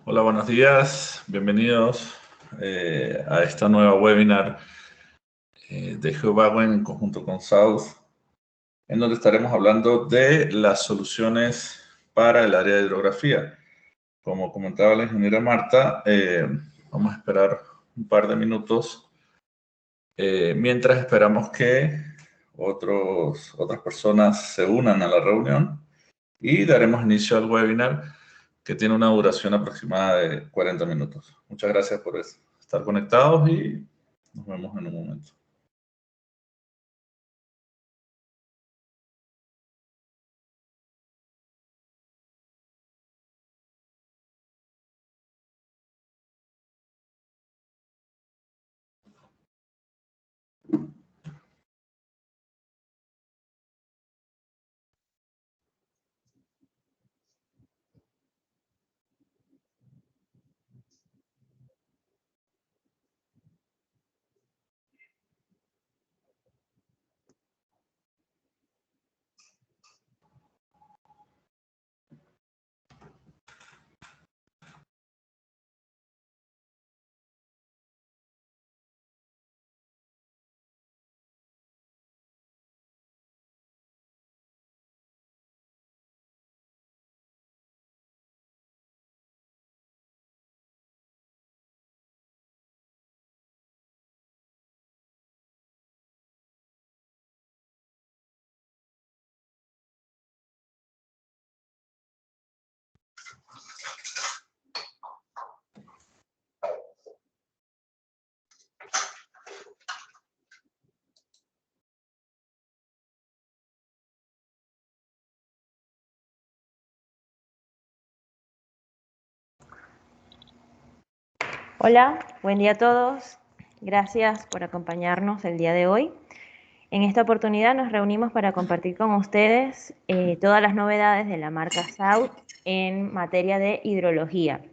Hola, buenos días. Bienvenidos a esta nueva webinar de GeoBauen en conjunto con South, en donde estaremos hablando de las soluciones para el área de hidrografía. Como comentaba la ingeniera Marta, vamos a esperar un par de minutos mientras esperamos que otras personas se unan a la reunión y daremos inicio al webinar, que tiene una duración aproximada de 40 minutos. Muchas gracias por estar conectados y nos vemos en un momento. Hola, buen día a todos. Gracias por acompañarnos el día de hoy. En esta oportunidad nos reunimos para compartir con ustedes todas las novedades de la marca South en materia de hidrología.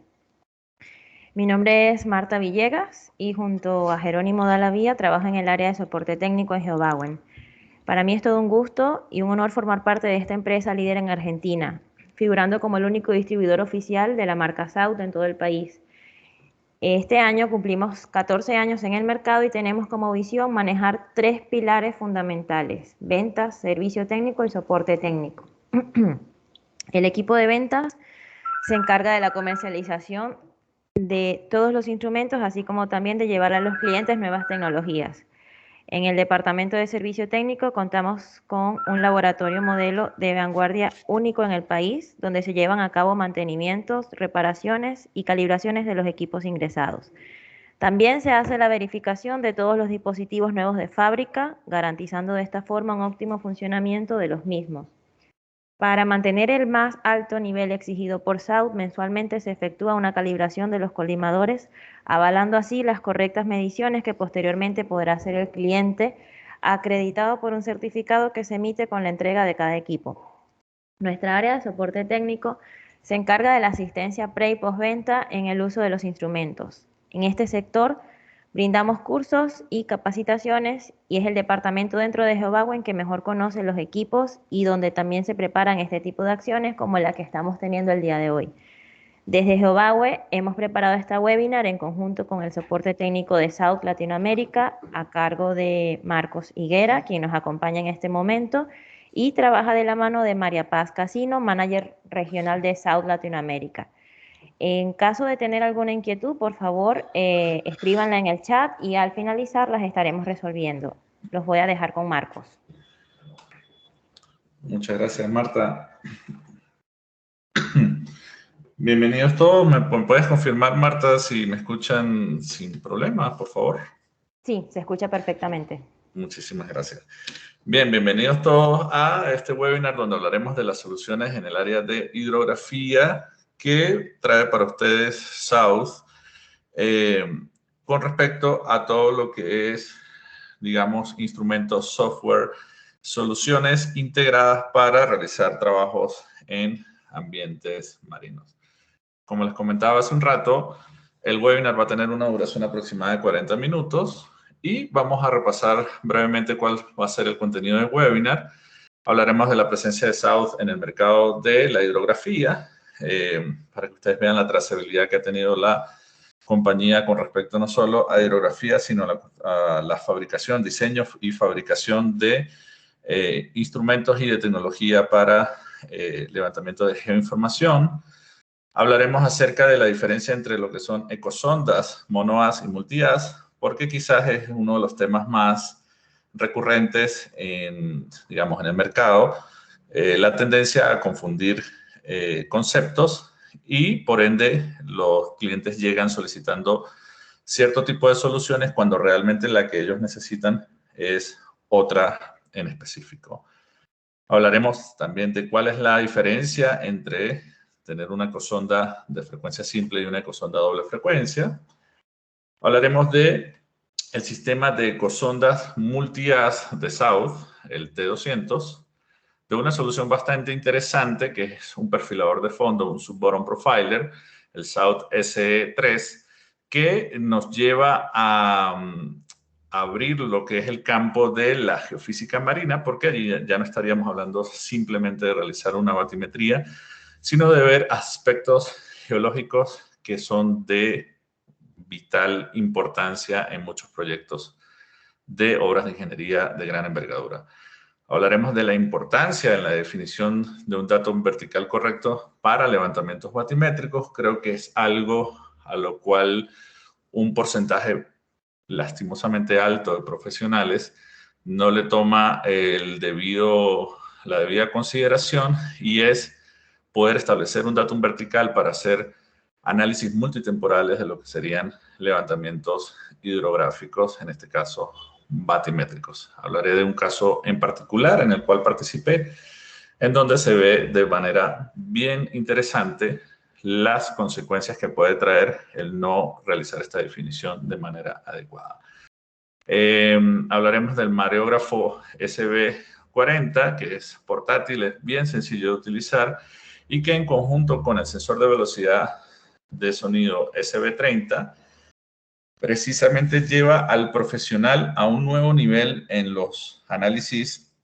Mi nombre es Marta Villegas y junto a Jerónimo Dalavía trabajo en el área de soporte técnico en GeoBauen. Para mí es todo un gusto y un honor formar parte de esta empresa líder en Argentina, figurando como el único distribuidor oficial de la marca South en todo el país. Este año cumplimos 14 años en el mercado y tenemos como visión manejar 3 pilares fundamentales: ventas, servicio técnico y soporte técnico. El equipo de ventas se encarga de la comercialización de todos los instrumentos, así como también de llevar a los clientes nuevas tecnologías. En el Departamento de Servicio Técnico contamos con un laboratorio modelo de vanguardia único en el país, donde se llevan a cabo mantenimientos, reparaciones y calibraciones de los equipos ingresados. También se hace la verificación de todos los dispositivos nuevos de fábrica, garantizando de esta forma un óptimo funcionamiento de los mismos. Para mantener el más alto nivel exigido por SAUD, mensualmente se efectúa una calibración de los colimadores, avalando así las correctas mediciones que posteriormente podrá hacer el cliente, acreditado por un certificado que se emite con la entrega de cada equipo. Nuestra área de soporte técnico se encarga de la asistencia pre y postventa en el uso de los instrumentos. En este sector brindamos cursos y capacitaciones y es el departamento dentro de Geobawen que mejor conoce los equipos y donde también se preparan este tipo de acciones como la que estamos teniendo el día de hoy. Desde Geobawen hemos preparado esta webinar en conjunto con el soporte técnico de South Latinoamérica a cargo de Marcos Higuera, quien nos acompaña en este momento, y trabaja de la mano de María Paz Casino, manager regional de South Latinoamérica. En caso de tener alguna inquietud, por favor, escríbanla en el chat y al finalizar las estaremos resolviendo. Los voy a dejar con Marcos. Muchas gracias, Marta. Bienvenidos todos. ¿Me puedes confirmar, Marta, si me escuchan sin problemas, por favor? Sí, se escucha perfectamente. Muchísimas gracias. Bien, bienvenidos todos a este webinar donde hablaremos de las soluciones en el área de hidrografía que trae para ustedes South con respecto a todo lo que es, digamos, instrumentos, software, soluciones integradas para realizar trabajos en ambientes marinos. Como les comentaba hace un rato, el webinar va a tener una duración aproximada de 40 minutos y vamos a repasar brevemente cuál va a ser el contenido del webinar. Hablaremos de la presencia de South en el mercado de la hidrografía, para que ustedes vean la trazabilidad que ha tenido la compañía con respecto no solo a hidrografía, sino a la fabricación, diseño y fabricación de instrumentos y de tecnología para levantamiento de geoinformación. Hablaremos acerca de la diferencia entre lo que son ecosondas, monoas y multias, porque quizás es uno de los temas más recurrentes digamos, en el mercado, la tendencia a confundir conceptos y, por ende, los clientes llegan solicitando cierto tipo de soluciones cuando realmente la que ellos necesitan es otra en específico. Hablaremos también de cuál es la diferencia entre tener una ecosonda de frecuencia simple y una ecosonda doble frecuencia. Hablaremos de el sistema de ecosondas multi-as de South, el T200, de una solución bastante interesante que es un perfilador de fondo, un sub-bottom profiler, el South SE3, que nos lleva a abrir lo que es el campo de la geofísica marina, porque allí ya no estaríamos hablando simplemente de realizar una batimetría, sino de ver aspectos geológicos que son de vital importancia en muchos proyectos de obras de ingeniería de gran envergadura. Hablaremos de la importancia en la definición de un dato vertical correcto para levantamientos batimétricos. Creo que es algo a lo cual un porcentaje lastimosamente alto de profesionales no le toma la debida consideración, y es poder establecer un datum vertical para hacer análisis multitemporales de lo que serían levantamientos hidrográficos, en este caso batimétricos. Hablaré de un caso en particular en el cual participé, en donde se ve de manera bien interesante las consecuencias que puede traer el no realizar esta definición de manera adecuada. Hablaremos del mareógrafo SB40, que es portátil, es bien sencillo de utilizar y que en conjunto con el sensor de velocidad de sonido SB30 precisamente lleva al profesional a un nuevo nivel en los análisis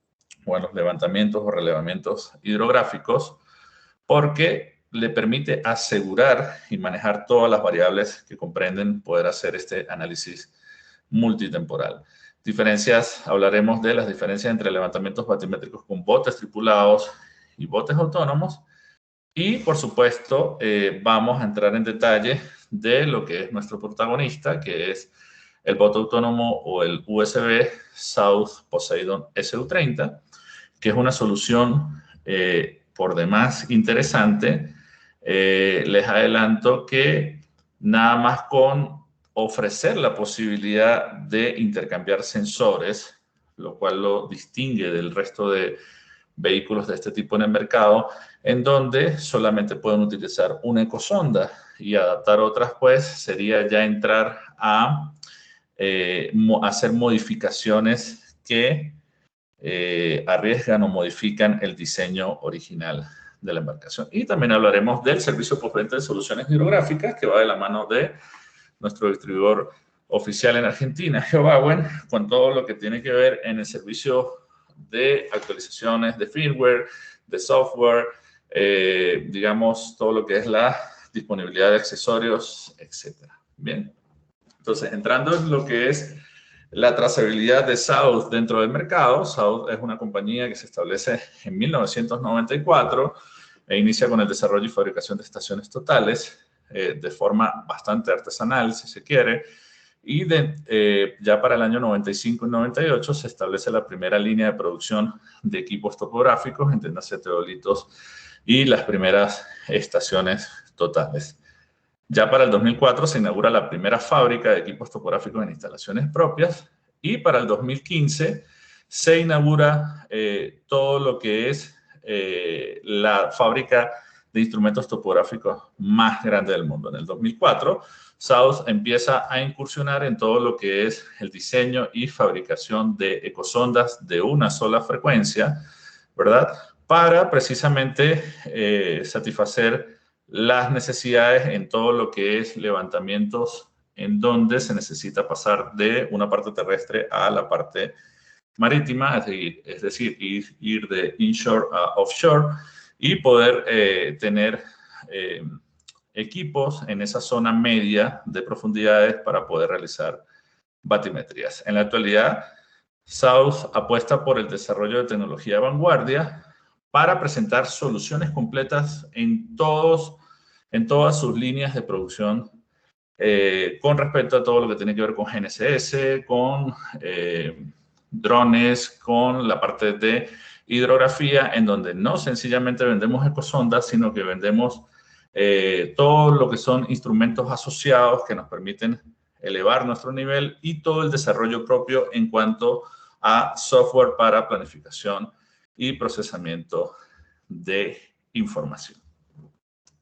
o en los levantamientos o relevamientos hidrográficos, porque le permite asegurar y manejar todas las variables que comprenden poder hacer este análisis multitemporal. Hablaremos de las diferencias entre levantamientos batimétricos con botes tripulados y botes autónomos. Y, por supuesto, vamos a entrar en detalle de lo que es nuestro protagonista, que es el bote autónomo o el USB South Poseidon SU30, que es una solución por demás interesante. Les adelanto que nada más con ofrecer la posibilidad de intercambiar sensores, lo cual lo distingue del resto de vehículos de este tipo en el mercado, en donde solamente pueden utilizar una ecosonda y adaptar otras, pues sería ya entrar a hacer modificaciones que arriesgan o modifican el diseño original de la embarcación. Y también hablaremos del servicio postventa de soluciones hidrográficas, que va de la mano de nuestro distribuidor oficial en Argentina, Geobawen, con todo lo que tiene que ver en el servicio de actualizaciones de firmware, de software, digamos, todo lo que es la disponibilidad de accesorios, etc. Bien, entonces, entrando en lo que es la trazabilidad de South dentro del mercado. South es una compañía que se establece en 1994 e inicia con el desarrollo y fabricación de estaciones totales de forma bastante artesanal, si se quiere. Y ya para el año 95 y 98 se establece la primera línea de producción de equipos topográficos, entiéndase teodolitos, y las primeras estaciones totales. Ya para el 2004 se inaugura la primera fábrica de equipos topográficos en instalaciones propias y para el 2015 se inaugura todo lo que es la fábrica de instrumentos topográficos más grande del mundo. En el 2004, South empieza a incursionar en todo lo que es el diseño y fabricación de ecosondas de una sola frecuencia, ¿verdad? Para precisamente satisfacer las necesidades en todo lo que es levantamientos en donde se necesita pasar de una parte terrestre a la parte marítima, es decir, ir de inshore a offshore y poder tener equipos en esa zona media de profundidades para poder realizar batimetrías. En la actualidad, South apuesta por el desarrollo de tecnología de vanguardia para presentar soluciones completas en todas sus líneas de producción con respecto a todo lo que tiene que ver con GNSS, con drones, con la parte de hidrografía, en donde no sencillamente vendemos ecosondas, sino que vendemos todo lo que son instrumentos asociados que nos permiten elevar nuestro nivel y todo el desarrollo propio en cuanto a software para planificación y procesamiento de información.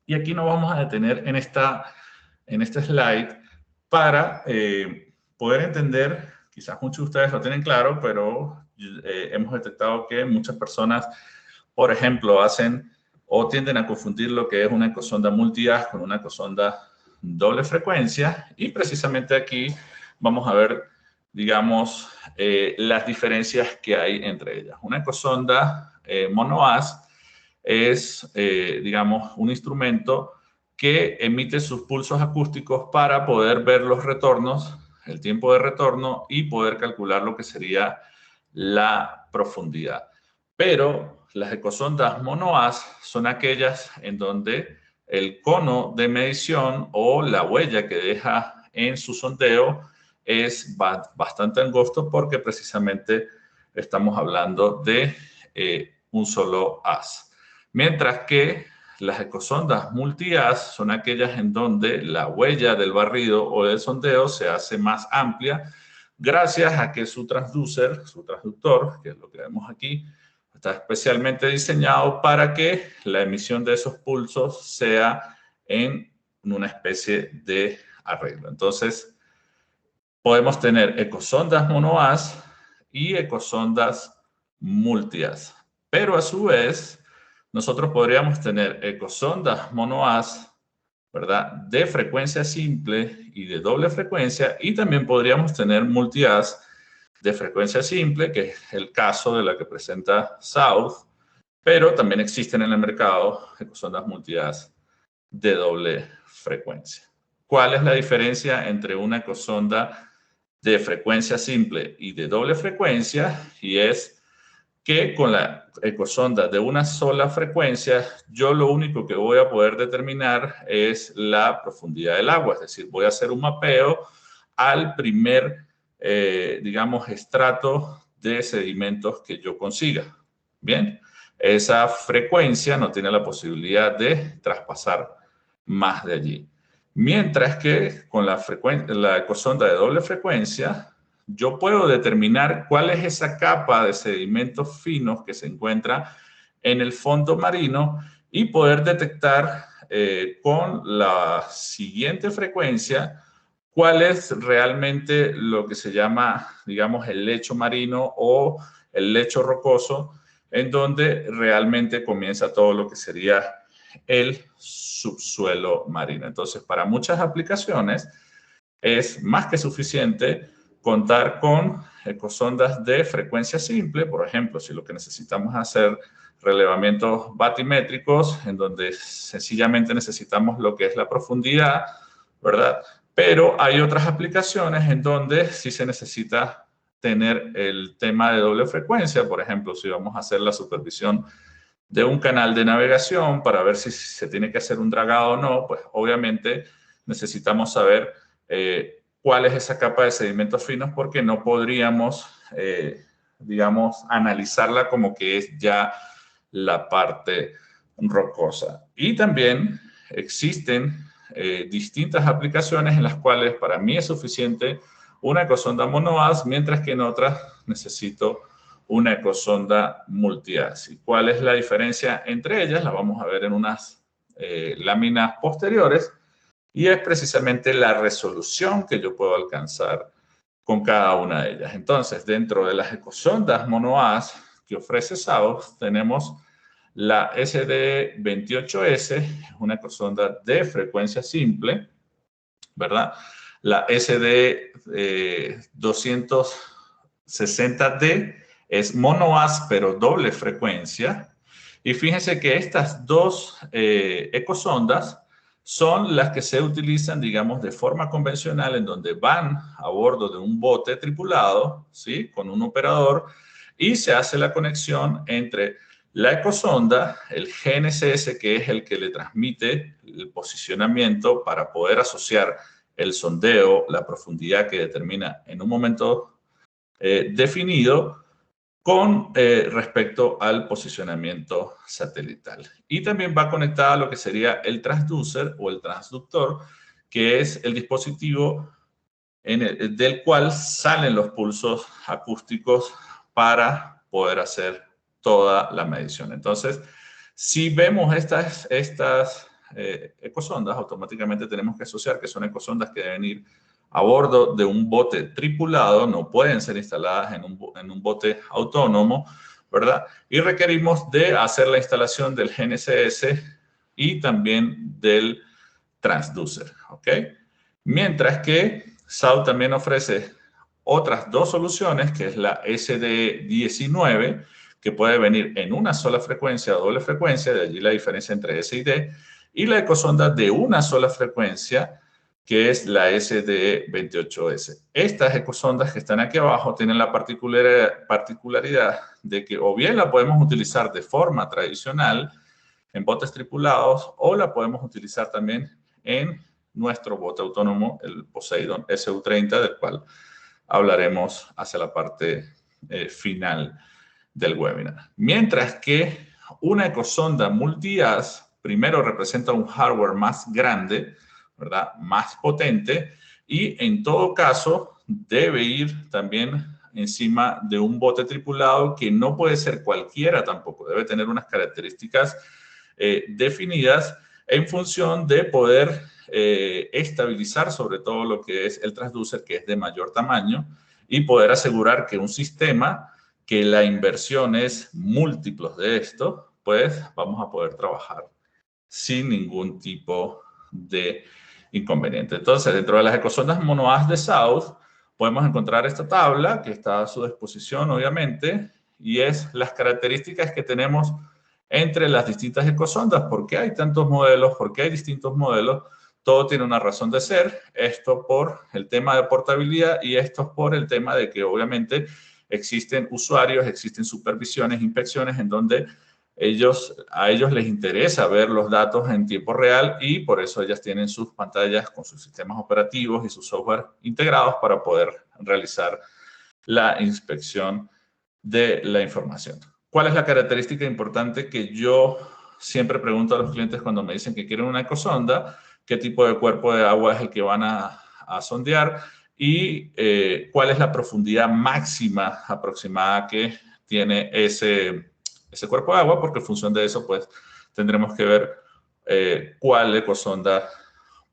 Y aquí nos vamos a detener en este slide para poder entender, quizás muchos de ustedes lo tienen claro, pero hemos detectado que muchas personas, por ejemplo, hacen o tienden a confundir lo que es una ecosonda multi-haz con una ecosonda doble frecuencia, y precisamente aquí vamos a ver, digamos, las diferencias que hay entre ellas. Una ecosonda mono-haz es, digamos, un instrumento que emite sus pulsos acústicos para poder ver los retornos, el tiempo de retorno y poder calcular lo que sería la profundidad. Pero las ecosondas mono-haz son aquellas en donde el cono de medición o la huella que deja en su sondeo es bastante angosto porque precisamente estamos hablando de un solo haz. Mientras que las ecosondas multi-haz son aquellas en donde la huella del barrido o del sondeo se hace más amplia gracias a que su transducer, su transductor, que es lo que vemos aquí, está especialmente diseñado para que la emisión de esos pulsos sea en una especie de arreglo. Entonces, podemos tener ecosondas mono-haz y ecosondas multi-haz. Pero a su vez, nosotros podríamos tener ecosondas mono-haz, ¿verdad?, de frecuencia simple y de doble frecuencia, y también podríamos tener multi-haz de frecuencia simple, que es el caso de la que presenta South, pero también existen en el mercado ecosondas multi-haz de doble frecuencia. ¿Cuál es la diferencia entre una ecosonda de frecuencia simple y de doble frecuencia? Y es que con la ecosonda de una sola frecuencia, yo lo único que voy a poder determinar es la profundidad del agua, es decir, voy a hacer un mapeo al primer, digamos, estrato de sedimentos que yo consiga. Bien, esa frecuencia no tiene la posibilidad de traspasar más de allí. Mientras que con la ecosonda de doble frecuencia, yo puedo determinar cuál es esa capa de sedimentos finos que se encuentra en el fondo marino y poder detectar con la siguiente frecuencia cuál es realmente lo que se llama, digamos, el lecho marino o el lecho rocoso, en donde realmente comienza todo lo que sería el subsuelo marino. Entonces, para muchas aplicaciones es más que suficiente contar con ecosondas de frecuencia simple. Por ejemplo, si lo que necesitamos es hacer relevamientos batimétricos, en donde sencillamente necesitamos lo que es la profundidad, ¿verdad? Pero hay otras aplicaciones en donde sí se necesita tener el tema de doble frecuencia. Por ejemplo, si vamos a hacer la supervisión de un canal de navegación para ver si se tiene que hacer un dragado o no, pues obviamente necesitamos saber cuál es esa capa de sedimentos finos, porque no podríamos, digamos, analizarla como que es ya la parte rocosa. Y también existen distintas aplicaciones en las cuales para mí es suficiente una ecosonda monohaz, mientras que en otras necesito una ecosonda multihaz. ¿Y cuál es la diferencia entre ellas? La vamos a ver en unas láminas posteriores, y es precisamente la resolución que yo puedo alcanzar con cada una de ellas. Entonces, dentro de las ecosondas monohaz que ofrece SAUS, tenemos la SD28S, una ecosonda de frecuencia simple, ¿verdad? La SD260D es monohaz, pero doble frecuencia. Y fíjense que estas dos ecosondas son las que se utilizan, digamos, de forma convencional, en donde van a bordo de un bote tripulado, ¿sí? Con un operador, y se hace la conexión entre la ecosonda, el GNSS, que es el que le transmite el posicionamiento para poder asociar el sondeo, la profundidad que determina en un momento definido, con respecto al posicionamiento satelital. Y también va conectada a lo que sería el transducer o el transductor, que es el dispositivo del cual salen los pulsos acústicos para poder hacer toda la medición. Entonces, si vemos estas ecosondas, automáticamente tenemos que asociar que son ecosondas que deben ir a bordo de un bote tripulado, no pueden ser instaladas en un bote autónomo, ¿verdad? Y requerimos de hacer la instalación del GNSS y también del transducer, ¿ok? Mientras que SAUS también ofrece otras dos soluciones, que es la SD19, que puede venir en una sola frecuencia o doble frecuencia, de allí la diferencia entre S y D, y la ecosonda de una sola frecuencia, que es la SD28S. Estas ecosondas que están aquí abajo tienen la particularidad de que o bien la podemos utilizar de forma tradicional en botes tripulados, o la podemos utilizar también en nuestro bote autónomo, el Poseidon SU-30, del cual hablaremos hacia la parte final del webinar. Mientras que una ecosonda multihaz primero representa un hardware más grande, ¿verdad? Más potente, y en todo caso debe ir también encima de un bote tripulado, que no puede ser cualquiera tampoco, debe tener unas características definidas en función de poder estabilizar sobre todo lo que es el transducer, que es de mayor tamaño, y poder asegurar que un sistema, que la inversión es múltiplos de esto, pues vamos a poder trabajar sin ningún tipo de inconveniente. Entonces, dentro de las ecosondas monohaz de SAUS, podemos encontrar esta tabla que está a su disposición, obviamente, y es las características que tenemos entre las distintas ecosondas. ¿Por qué hay tantos modelos? ¿Por qué hay distintos modelos? Todo tiene una razón de ser. Esto por el tema de portabilidad, y esto por el tema de que obviamente existen usuarios, existen supervisiones, inspecciones en donde a ellos les interesa ver los datos en tiempo real y por eso ellas tienen sus pantallas con sus sistemas operativos y su software integrados para poder realizar la inspección de la información. ¿Cuál es la característica importante que yo siempre pregunto a los clientes cuando me dicen que quieren una ecosonda? ¿Qué tipo de cuerpo de agua es el que van a sondear? Y cuál es la profundidad máxima aproximada que tiene ese cuerpo de agua, porque en función de eso, pues, tendremos que ver cuál ecosonda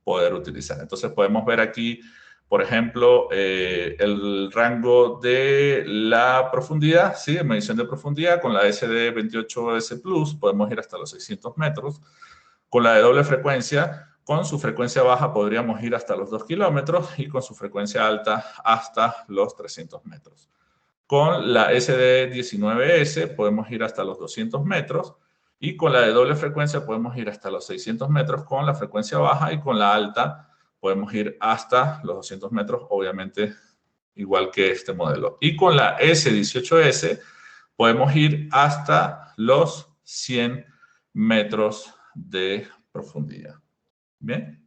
poder utilizar. Entonces, podemos ver aquí, por ejemplo, el rango de la profundidad, ¿sí? Medición de profundidad con la SD28S Plus, podemos ir hasta los 600 metros. Con la de doble frecuencia, con su frecuencia baja podríamos ir hasta los 2 kilómetros y con su frecuencia alta hasta los 300 metros. Con la SD19S podemos ir hasta los 200 metros y con la de doble frecuencia podemos ir hasta los 600 metros con la frecuencia baja y con la alta podemos ir hasta los 200 metros, obviamente igual que este modelo. Y con la S18S podemos ir hasta los 100 metros de profundidad. Bien.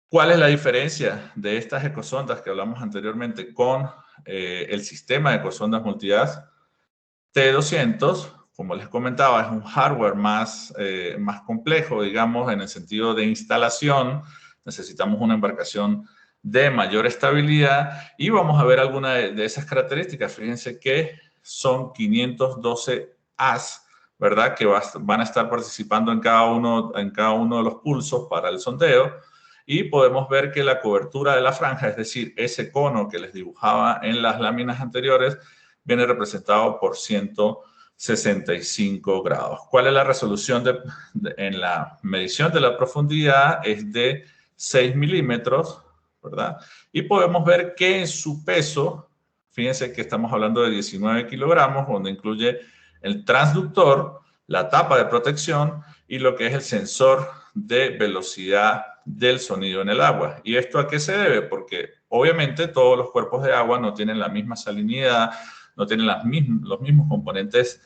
¿Cuál es la diferencia de estas ecosondas que hablamos anteriormente con el sistema de ecosondas multidas? T200, como les comentaba, es un hardware más complejo, digamos, en el sentido de instalación. Necesitamos una embarcación de mayor estabilidad y vamos a ver algunas de esas características. Fíjense que son 512 as, ¿verdad? Que van a estar participando en cada uno de los pulsos para el sondeo. Y podemos ver que la cobertura de la franja, es decir, ese cono que les dibujaba en las láminas anteriores, viene representado por 165 grados. ¿Cuál es la resolución en la medición de la profundidad? Es de 6 milímetros, ¿verdad? Y podemos ver que en su peso, fíjense que estamos hablando de 19 kilogramos, donde incluye el transductor, la tapa de protección y lo que es el sensor de velocidad del sonido en el agua. ¿Y esto a qué se debe? Porque obviamente todos los cuerpos de agua no tienen la misma salinidad, no tienen los mismos componentes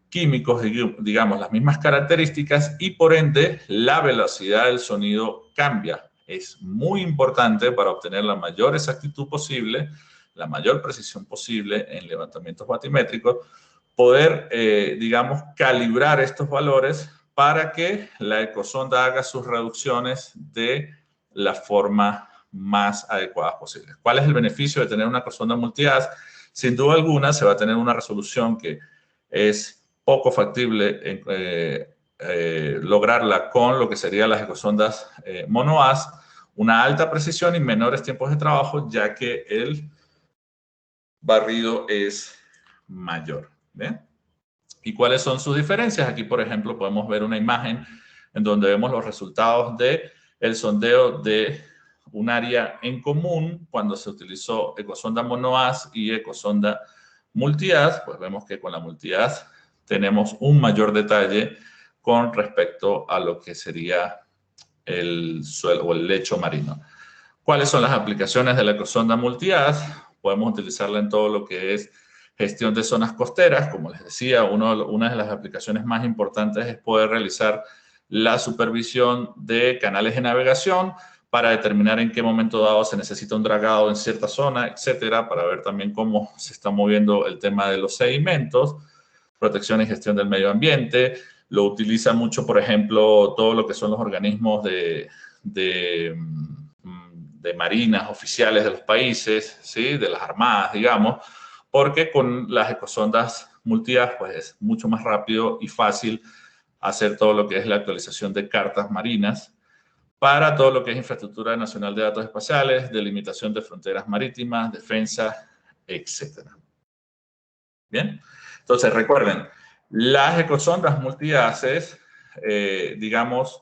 químicos, digamos, las mismas características y por ende la velocidad del sonido cambia. Es muy importante para obtener la mayor exactitud posible, la mayor precisión posible en levantamientos batimétricos, poder, digamos, calibrar estos valores para que la ecosonda haga sus reducciones de la forma más adecuada posible. ¿Cuál es el beneficio de tener una ecosonda multias? Sin duda alguna, se va a tener una resolución que es poco factible lograrla con lo que serían las ecosondas monoas, una alta precisión y menores tiempos de trabajo, ya que el barrido es mayor. ¿Bien? ¿Y cuáles son sus diferencias? Aquí, por ejemplo, podemos ver una imagen en donde vemos los resultados del sondeo de un área en común cuando se utilizó ecosonda monoas y ecosonda multias. Pues vemos que con la multias tenemos un mayor detalle con respecto a lo que sería el suelo o el lecho marino. ¿Cuáles son las aplicaciones de la ecosonda multias? Podemos utilizarla en todo lo que es gestión de zonas costeras. Como les decía, una de las aplicaciones más importantes es poder realizar la supervisión de canales de navegación para determinar en qué momento dado se necesita un dragado en cierta zona, etcétera, para ver también cómo se está moviendo el tema de los sedimentos, protección y gestión del medio ambiente. Lo utiliza mucho, por ejemplo, todo lo que son los organismos de marinas oficiales de los países, ¿sí? De las armadas, digamos, porque con las ecosondas multias pues es mucho más rápido y fácil hacer todo lo que es la actualización de cartas marinas para todo lo que es infraestructura nacional de datos espaciales, delimitación de fronteras marítimas, defensa, etc. Bien, entonces recuerden, las ecosondas multiaces, digamos,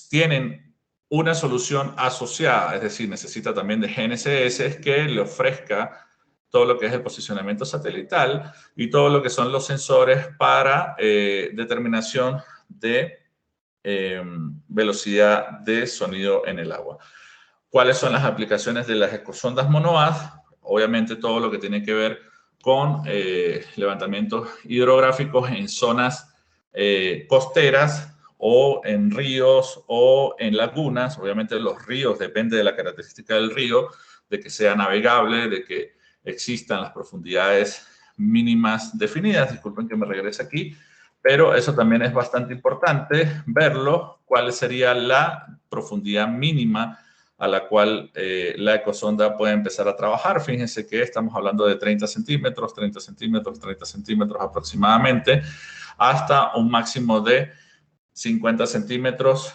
tienen una solución asociada, es decir, necesita también de GNSS que le ofrezca todo lo que es el posicionamiento satelital y todo lo que son los sensores para determinación de velocidad de sonido en el agua. ¿Cuáles son las aplicaciones de las ecosondas monoas? Obviamente todo lo que tiene que ver con levantamientos hidrográficos en zonas costeras o en ríos o en lagunas. Obviamente los ríos, depende de la característica del río, de que sea navegable, de que existan las profundidades mínimas definidas. Disculpen que me regrese aquí, pero eso también es bastante importante verlo, cuál sería la profundidad mínima a la cual la ecosonda puede empezar a trabajar. Fíjense que estamos hablando de 30 centímetros, 30 centímetros, 30 centímetros aproximadamente, hasta un máximo de 50 centímetros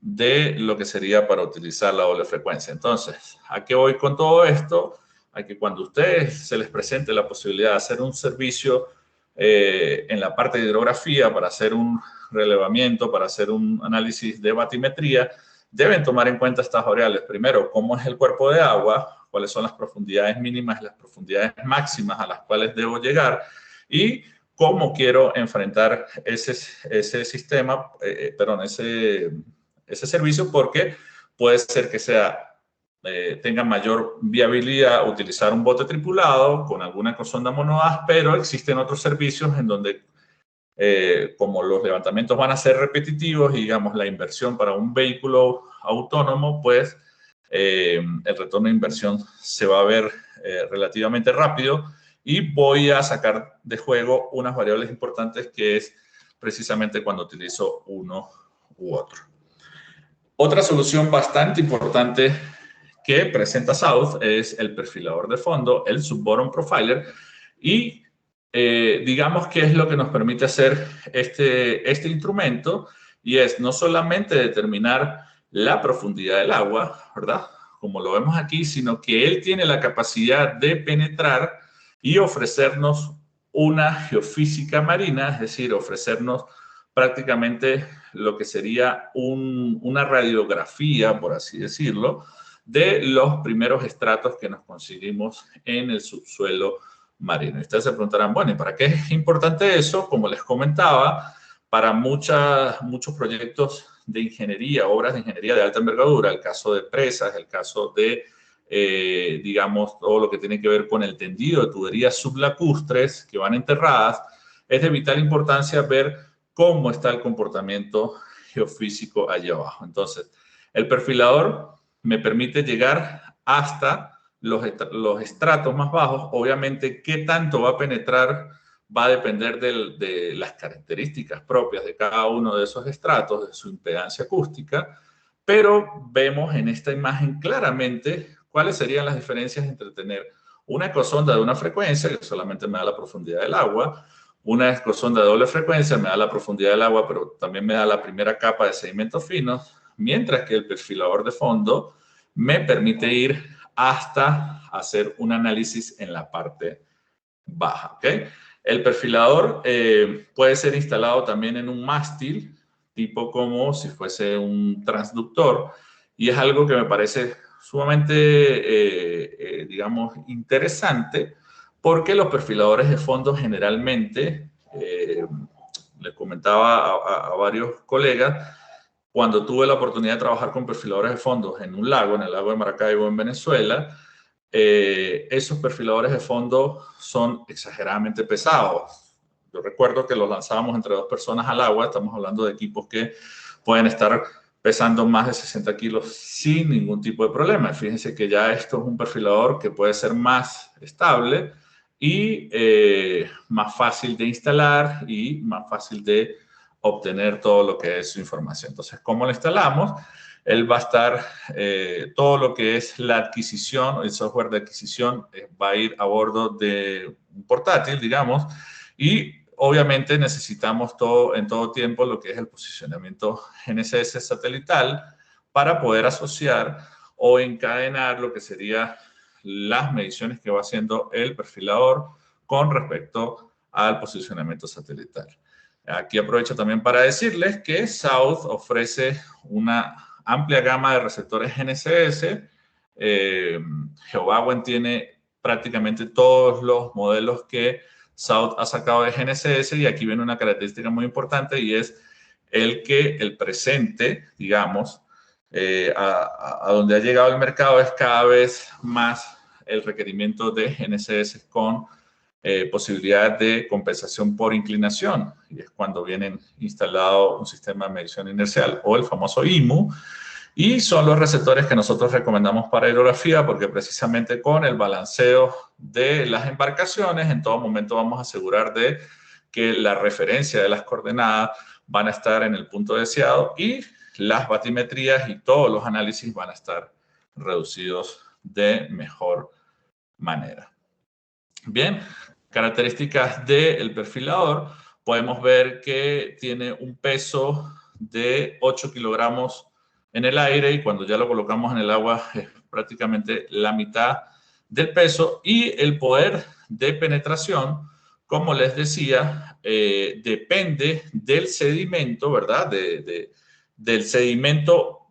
de lo que sería para utilizar la doble frecuencia. Entonces, ¿a qué voy con todo esto? A que cuando a ustedes se les presente la posibilidad de hacer un servicio en la parte de hidrografía para hacer un relevamiento, para hacer un análisis de batimetría, deben tomar en cuenta estas variables. Primero, cómo es el cuerpo de agua, cuáles son las profundidades mínimas y las profundidades máximas a las cuales debo llegar y cómo quiero enfrentar ese sistema, ese servicio, porque puede ser que tenga mayor viabilidad utilizar un bote tripulado con alguna ecosonda monohaz, pero existen otros servicios en donde, como los levantamientos van a ser repetitivos y, digamos, la inversión para un vehículo autónomo, pues el retorno de inversión se va a ver relativamente rápido y voy a sacar de juego unas variables importantes que es precisamente cuando utilizo uno u otro. Otra solución bastante importante que presenta South es el perfilador de fondo, el Sub-Bottom Profiler, y digamos que es lo que nos permite hacer este instrumento, y es no solamente determinar la profundidad del agua, ¿verdad?, como lo vemos aquí, sino que él tiene la capacidad de penetrar y ofrecernos una geofísica marina, es decir, ofrecernos prácticamente lo que sería una radiografía, por así decirlo, de los primeros estratos que nos conseguimos en el subsuelo marino. Y ustedes se preguntarán, bueno, ¿y para qué es importante eso? Como les comentaba, para muchos proyectos de ingeniería, obras de ingeniería de alta envergadura, el caso de presas, el caso de, digamos, todo lo que tiene que ver con el tendido de tuberías sublacustres que van enterradas, es de vital importancia ver cómo está el comportamiento geofísico allá abajo. Entonces, el perfilador me permite llegar hasta los estratos más bajos. Obviamente, qué tanto va a penetrar va a depender de las características propias de cada uno de esos estratos, de su impedancia acústica, pero vemos en esta imagen claramente cuáles serían las diferencias entre tener una ecosonda de una frecuencia, que solamente me da la profundidad del agua, una ecosonda de doble frecuencia me da la profundidad del agua, pero también me da la primera capa de sedimentos finos, mientras que el perfilador de fondo me permite ir hasta hacer un análisis en la parte baja, ¿ok? El perfilador puede ser instalado también en un mástil, tipo como si fuese un transductor, y es algo que me parece sumamente, digamos, interesante, porque los perfiladores de fondo generalmente, les comentaba a varios colegas, cuando tuve la oportunidad de trabajar con perfiladores de fondos en un lago, en el lago de Maracaibo, en Venezuela, esos perfiladores de fondo son exageradamente pesados. Yo recuerdo que los lanzábamos entre 2 personas al agua. Estamos hablando de equipos que pueden estar pesando más de 60 kilos sin ningún tipo de problema. Fíjense que ya esto es un perfilador que puede ser más estable y más fácil de instalar y más fácil de obtener todo lo que es su información. Entonces, ¿cómo lo instalamos? Él va a estar, todo lo que es la adquisición, el software de adquisición va a ir a bordo de un portátil, digamos, y obviamente necesitamos en todo tiempo lo que es el posicionamiento GNSS satelital para poder asociar o encadenar lo que sería las mediciones que va haciendo el perfilador con respecto al posicionamiento satelital. Aquí aprovecho también para decirles que South ofrece una amplia gama de receptores GNSS. GeoVauen tiene prácticamente todos los modelos que South ha sacado de GNSS, y aquí viene una característica muy importante, y es el presente, digamos, a donde ha llegado el mercado es cada vez más el requerimiento de GNSS con posibilidad de compensación por inclinación, y es cuando viene instalado un sistema de medición inercial, o el famoso IMU, y son los receptores que nosotros recomendamos para hidrografía, porque precisamente con el balanceo de las embarcaciones, en todo momento vamos a asegurar de que la referencia de las coordenadas van a estar en el punto deseado y las batimetrías y todos los análisis van a estar reducidos de mejor manera. Bien, características del perfilador. Podemos ver que tiene un peso de 8 kilogramos en el aire, y cuando ya lo colocamos en el agua es prácticamente la mitad del peso, y el poder de penetración, como les decía, depende del sedimento, ¿verdad? Del sedimento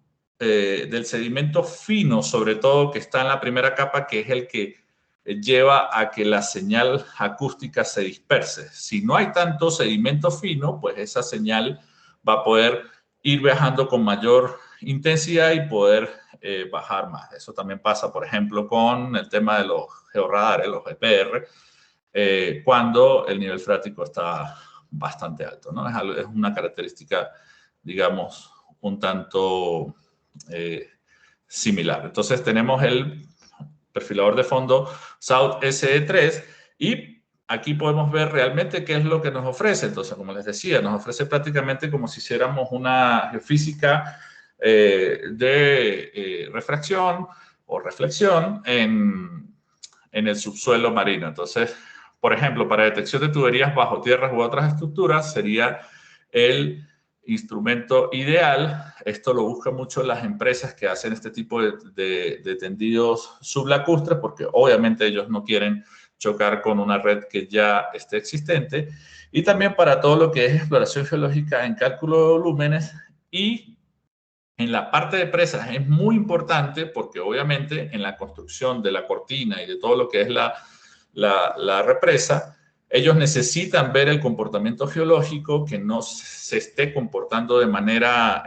fino, sobre todo, que está en la primera capa, que es el que lleva a que la señal acústica se disperse. Si no hay tanto sedimento fino, pues esa señal va a poder ir viajando con mayor intensidad y poder bajar más. Eso también pasa, por ejemplo, con el tema de los georradares, los GPR, cuando el nivel freático está bastante alto, ¿no? Es una característica, digamos, un tanto similar. Entonces tenemos el perfilador de fondo South SE3, y aquí podemos ver realmente qué es lo que nos ofrece. Entonces, como les decía, nos ofrece prácticamente como si hiciéramos una geofísica de refracción o reflexión en el subsuelo marino. Entonces, por ejemplo, para detección de tuberías bajo tierras u otras estructuras sería el instrumento ideal. Esto lo buscan mucho las empresas que hacen este tipo de tendidos sublacustres, porque obviamente ellos no quieren chocar con una red que ya esté existente. Y también para todo lo que es exploración geológica en cálculo de volúmenes, y en la parte de presas es muy importante, porque obviamente en la construcción de la cortina y de todo lo que es la represa, ellos necesitan ver el comportamiento geológico, que no se esté comportando de manera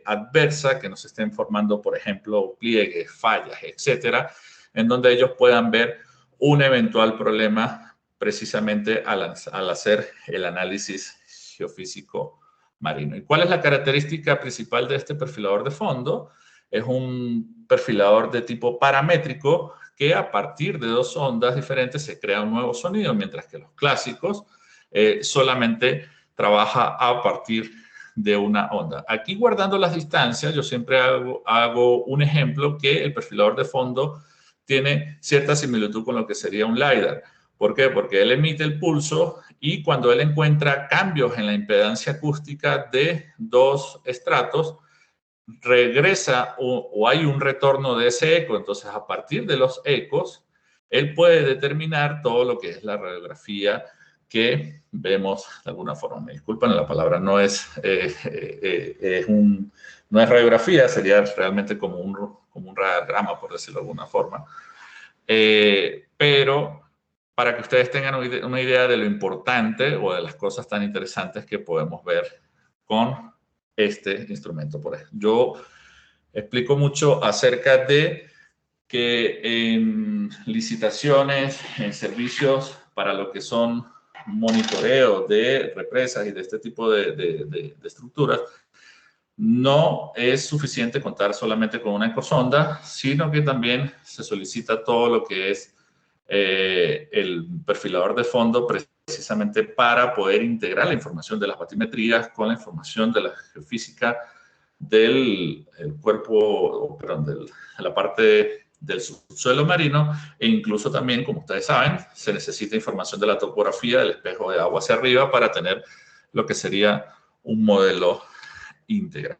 adversa, que no se estén formando, por ejemplo, pliegues, fallas, etcétera, en donde ellos puedan ver un eventual problema precisamente al hacer el análisis geofísico marino. ¿Y cuál es la característica principal de este perfilador de fondo? Es un perfilador de tipo paramétrico, que a partir de dos ondas diferentes se crea un nuevo sonido, mientras que los clásicos solamente trabaja a partir de una onda. Aquí, guardando las distancias, yo siempre hago un ejemplo, que el perfilador de fondo tiene cierta similitud con lo que sería un LiDAR. ¿Por qué? Porque él emite el pulso, y cuando él encuentra cambios en la impedancia acústica de dos estratos, regresa o hay un retorno de ese eco. Entonces, a partir de los ecos, él puede determinar todo lo que es la radiografía que vemos de alguna forma. Me disculpan, la palabra no es, no es radiografía, sería realmente como un radiograma, por decirlo de alguna forma. Pero para que ustedes tengan una idea de lo importante o de las cosas tan interesantes que podemos ver con este instrumento. Por ejemplo, yo explico mucho acerca de que en licitaciones, en servicios para lo que son monitoreo de represas y de este tipo de estructuras, no es suficiente contar solamente con una ecosonda, sino que también se solicita todo lo que es el perfilador de fondo, precisamente para poder integrar la información de las batimetrías con la información de la geofísica del cuerpo, perdón, de la parte del subsuelo marino, e incluso también, como ustedes saben, se necesita información de la topografía del espejo de agua hacia arriba para tener lo que sería un modelo integrado.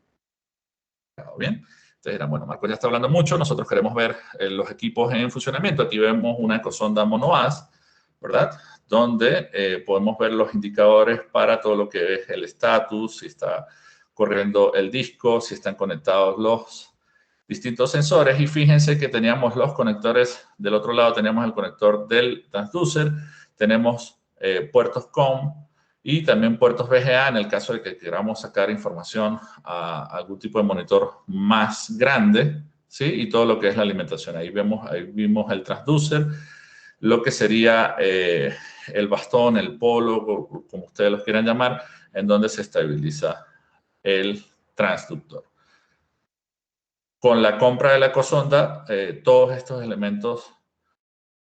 Bien, entonces era, bueno, Marco ya está hablando mucho, nosotros queremos ver los equipos en funcionamiento. Aquí vemos una ecosonda monoaz, ¿verdad? Donde podemos ver los indicadores para todo lo que es el estatus, si está corriendo el disco, si están conectados los distintos sensores. Y fíjense que teníamos los conectores del otro lado, teníamos el conector del transducer, tenemos puertos COM y también puertos VGA en el caso de que queramos sacar información a algún tipo de monitor más grande, ¿sí? Y todo lo que es la alimentación. Ahí vimos el transducer. lo que sería el bastón, el polo, como ustedes los quieran llamar, en donde se estabiliza el transductor. Con la compra de la ecosonda, todos estos elementos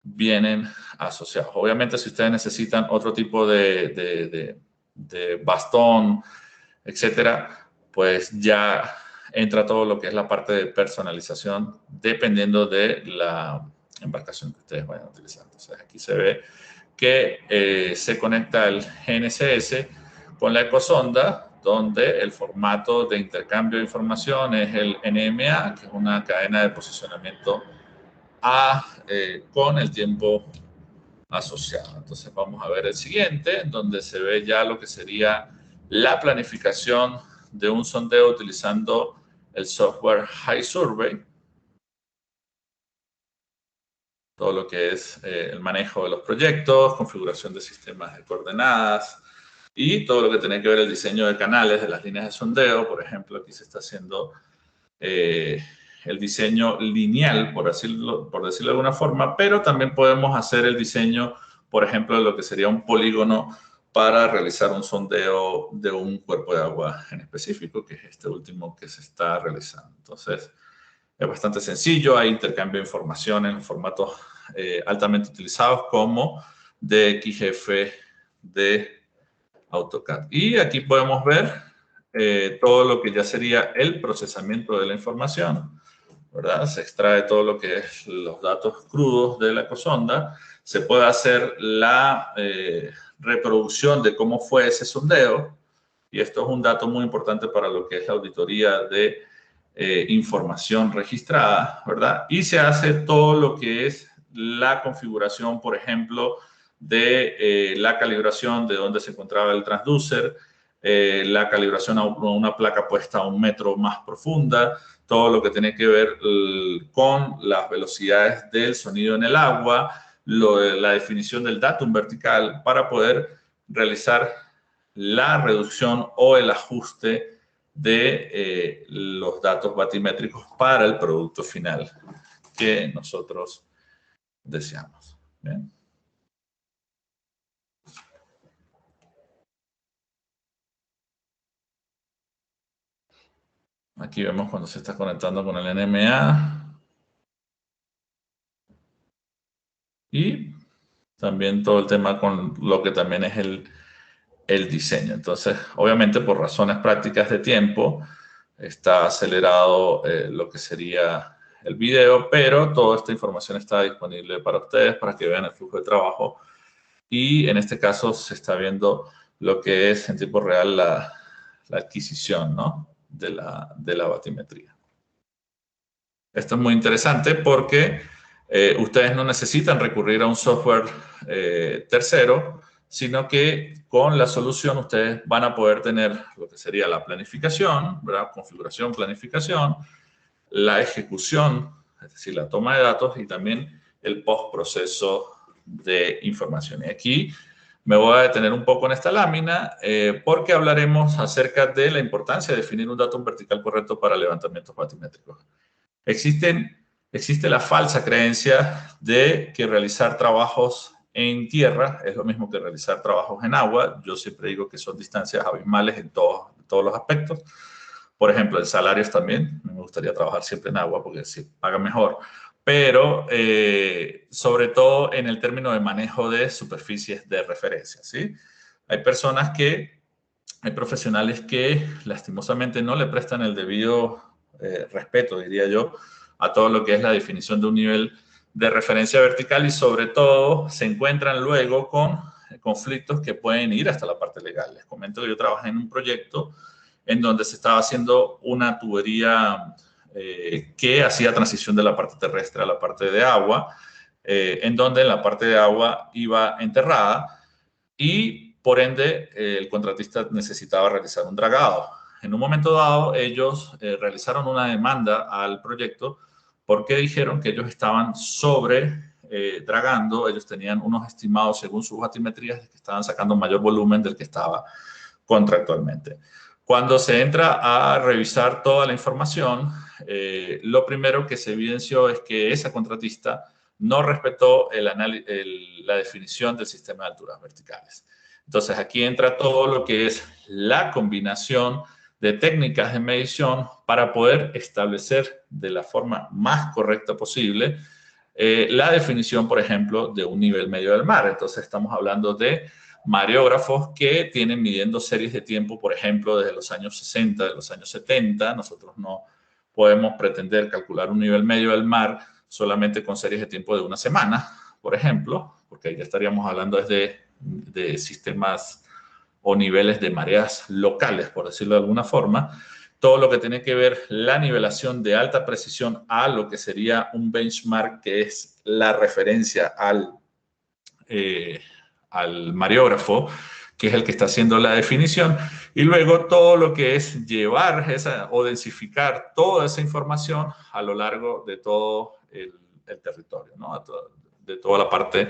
vienen asociados. Obviamente, si ustedes necesitan otro tipo de bastón, etcétera, pues ya entra todo lo que es la parte de personalización dependiendo de la embarcación que ustedes vayan a utilizar. Entonces, aquí se ve que se conecta el GNSS con la ecosonda, donde el formato de intercambio de información es el NMA, que es una cadena de posicionamiento con el tiempo asociado. Entonces vamos a ver el siguiente, donde se ve ya lo que sería la planificación de un sondeo utilizando el software HiSurvey. Todo lo que es el manejo de los proyectos, configuración de sistemas de coordenadas y todo lo que tiene que ver el diseño de canales de las líneas de sondeo. Por ejemplo, aquí se está haciendo el diseño lineal, por decirlo de alguna forma, pero también podemos hacer el diseño, por ejemplo, de lo que sería un polígono para realizar un sondeo de un cuerpo de agua en específico, que es este último que se está realizando. Entonces, es bastante sencillo, hay intercambio de información en formatos altamente utilizados como DXF de AutoCAD. Y aquí podemos ver todo lo que ya sería el procesamiento de la información, ¿verdad? Se extrae todo lo que es los datos crudos de la ecosonda, se puede hacer la reproducción de cómo fue ese sondeo, y esto es un dato muy importante para lo que es la auditoría de información registrada, ¿verdad? Y se hace todo lo que es la configuración, por ejemplo, de la calibración de dónde se encontraba el transducer, la calibración a una placa puesta a 1 metro más profunda, todo lo que tiene que ver con las velocidades del sonido en el agua, la definición del datum vertical para poder realizar la reducción o el ajuste de los datos batimétricos para el producto final que nosotros deseamos. ¿Bien? Aquí vemos cuando se está conectando con el NMA. Y también todo el tema con lo que también es el diseño. Entonces, obviamente, por razones prácticas de tiempo, está acelerado lo que sería el video, pero toda esta información está disponible para ustedes, para que vean el flujo de trabajo. Y en este caso se está viendo lo que es en tiempo real la adquisición, ¿no?, de la batimetría. Esto es muy interesante porque ustedes no necesitan recurrir a un software tercero, sino que con la solución ustedes van a poder tener lo que sería la planificación, ¿verdad? Configuración, planificación, la ejecución, es decir, la toma de datos, y también el postproceso de información. Y aquí me voy a detener un poco en esta lámina porque hablaremos acerca de la importancia de definir un datum vertical correcto para levantamientos batimétricos. Existe la falsa creencia de que realizar trabajos en tierra es lo mismo que realizar trabajos en agua. Yo siempre digo que son distancias abismales en todos los aspectos. Por ejemplo, en salarios también. Me gustaría trabajar siempre en agua porque se paga mejor. Pero sobre todo en el término de manejo de superficies de referencia, ¿sí? Hay profesionales que lastimosamente no le prestan el debido respeto, diría yo, a todo lo que es la definición de un nivel de referencia vertical, y sobre todo se encuentran luego con conflictos que pueden ir hasta la parte legal. Les comento que yo trabajé en un proyecto en donde se estaba haciendo una tubería que hacía transición de la parte terrestre a la parte de agua, en donde en la parte de agua iba enterrada y por ende el contratista necesitaba realizar un dragado. En un momento dado ellos realizaron una demanda al proyecto porque dijeron que ellos estaban sobre dragando. Ellos tenían unos estimados según sus batimetrías de que estaban sacando mayor volumen del que estaba contractualmente. Cuando se entra a revisar toda la información, lo primero que se evidenció es que esa contratista no respetó la definición del sistema de alturas verticales. Entonces, aquí entra todo lo que es la combinación de técnicas de medición para poder establecer de la forma más correcta posible la definición, por ejemplo, de un nivel medio del mar. Entonces, estamos hablando de mareógrafos que tienen midiendo series de tiempo, por ejemplo, desde los años 60, de los años 70. Nosotros no podemos pretender calcular un nivel medio del mar solamente con series de tiempo de una semana, por ejemplo, porque ahí ya estaríamos hablando de sistemas o niveles de mareas locales, por decirlo de alguna forma. Todo lo que tiene que ver la nivelación de alta precisión a lo que sería un benchmark, que es la referencia al mareógrafo, que es el que está haciendo la definición, y luego todo lo que es llevar o densificar toda esa información a lo largo de todo el territorio, ¿no? De toda la parte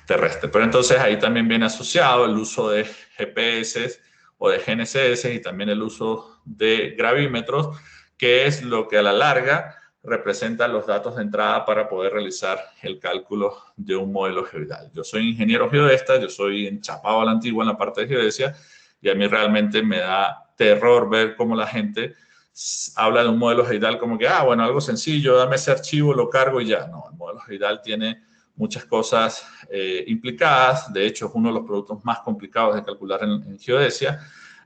terrestre. Pero entonces ahí también viene asociado el uso de GPS o de GNSS y también el uso de gravímetros, que es lo que a la larga representa los datos de entrada para poder realizar el cálculo de un modelo geoidal. Yo soy ingeniero geodesta, yo soy enchapado a la antigua en la parte de geodesia, y a mí realmente me da terror ver cómo la gente habla de un modelo geoidal como que, bueno, algo sencillo, dame ese archivo, lo cargo y ya. No, el modelo geoidal tiene muchas cosas implicadas. De hecho, es uno de los productos más complicados de calcular en geodesia,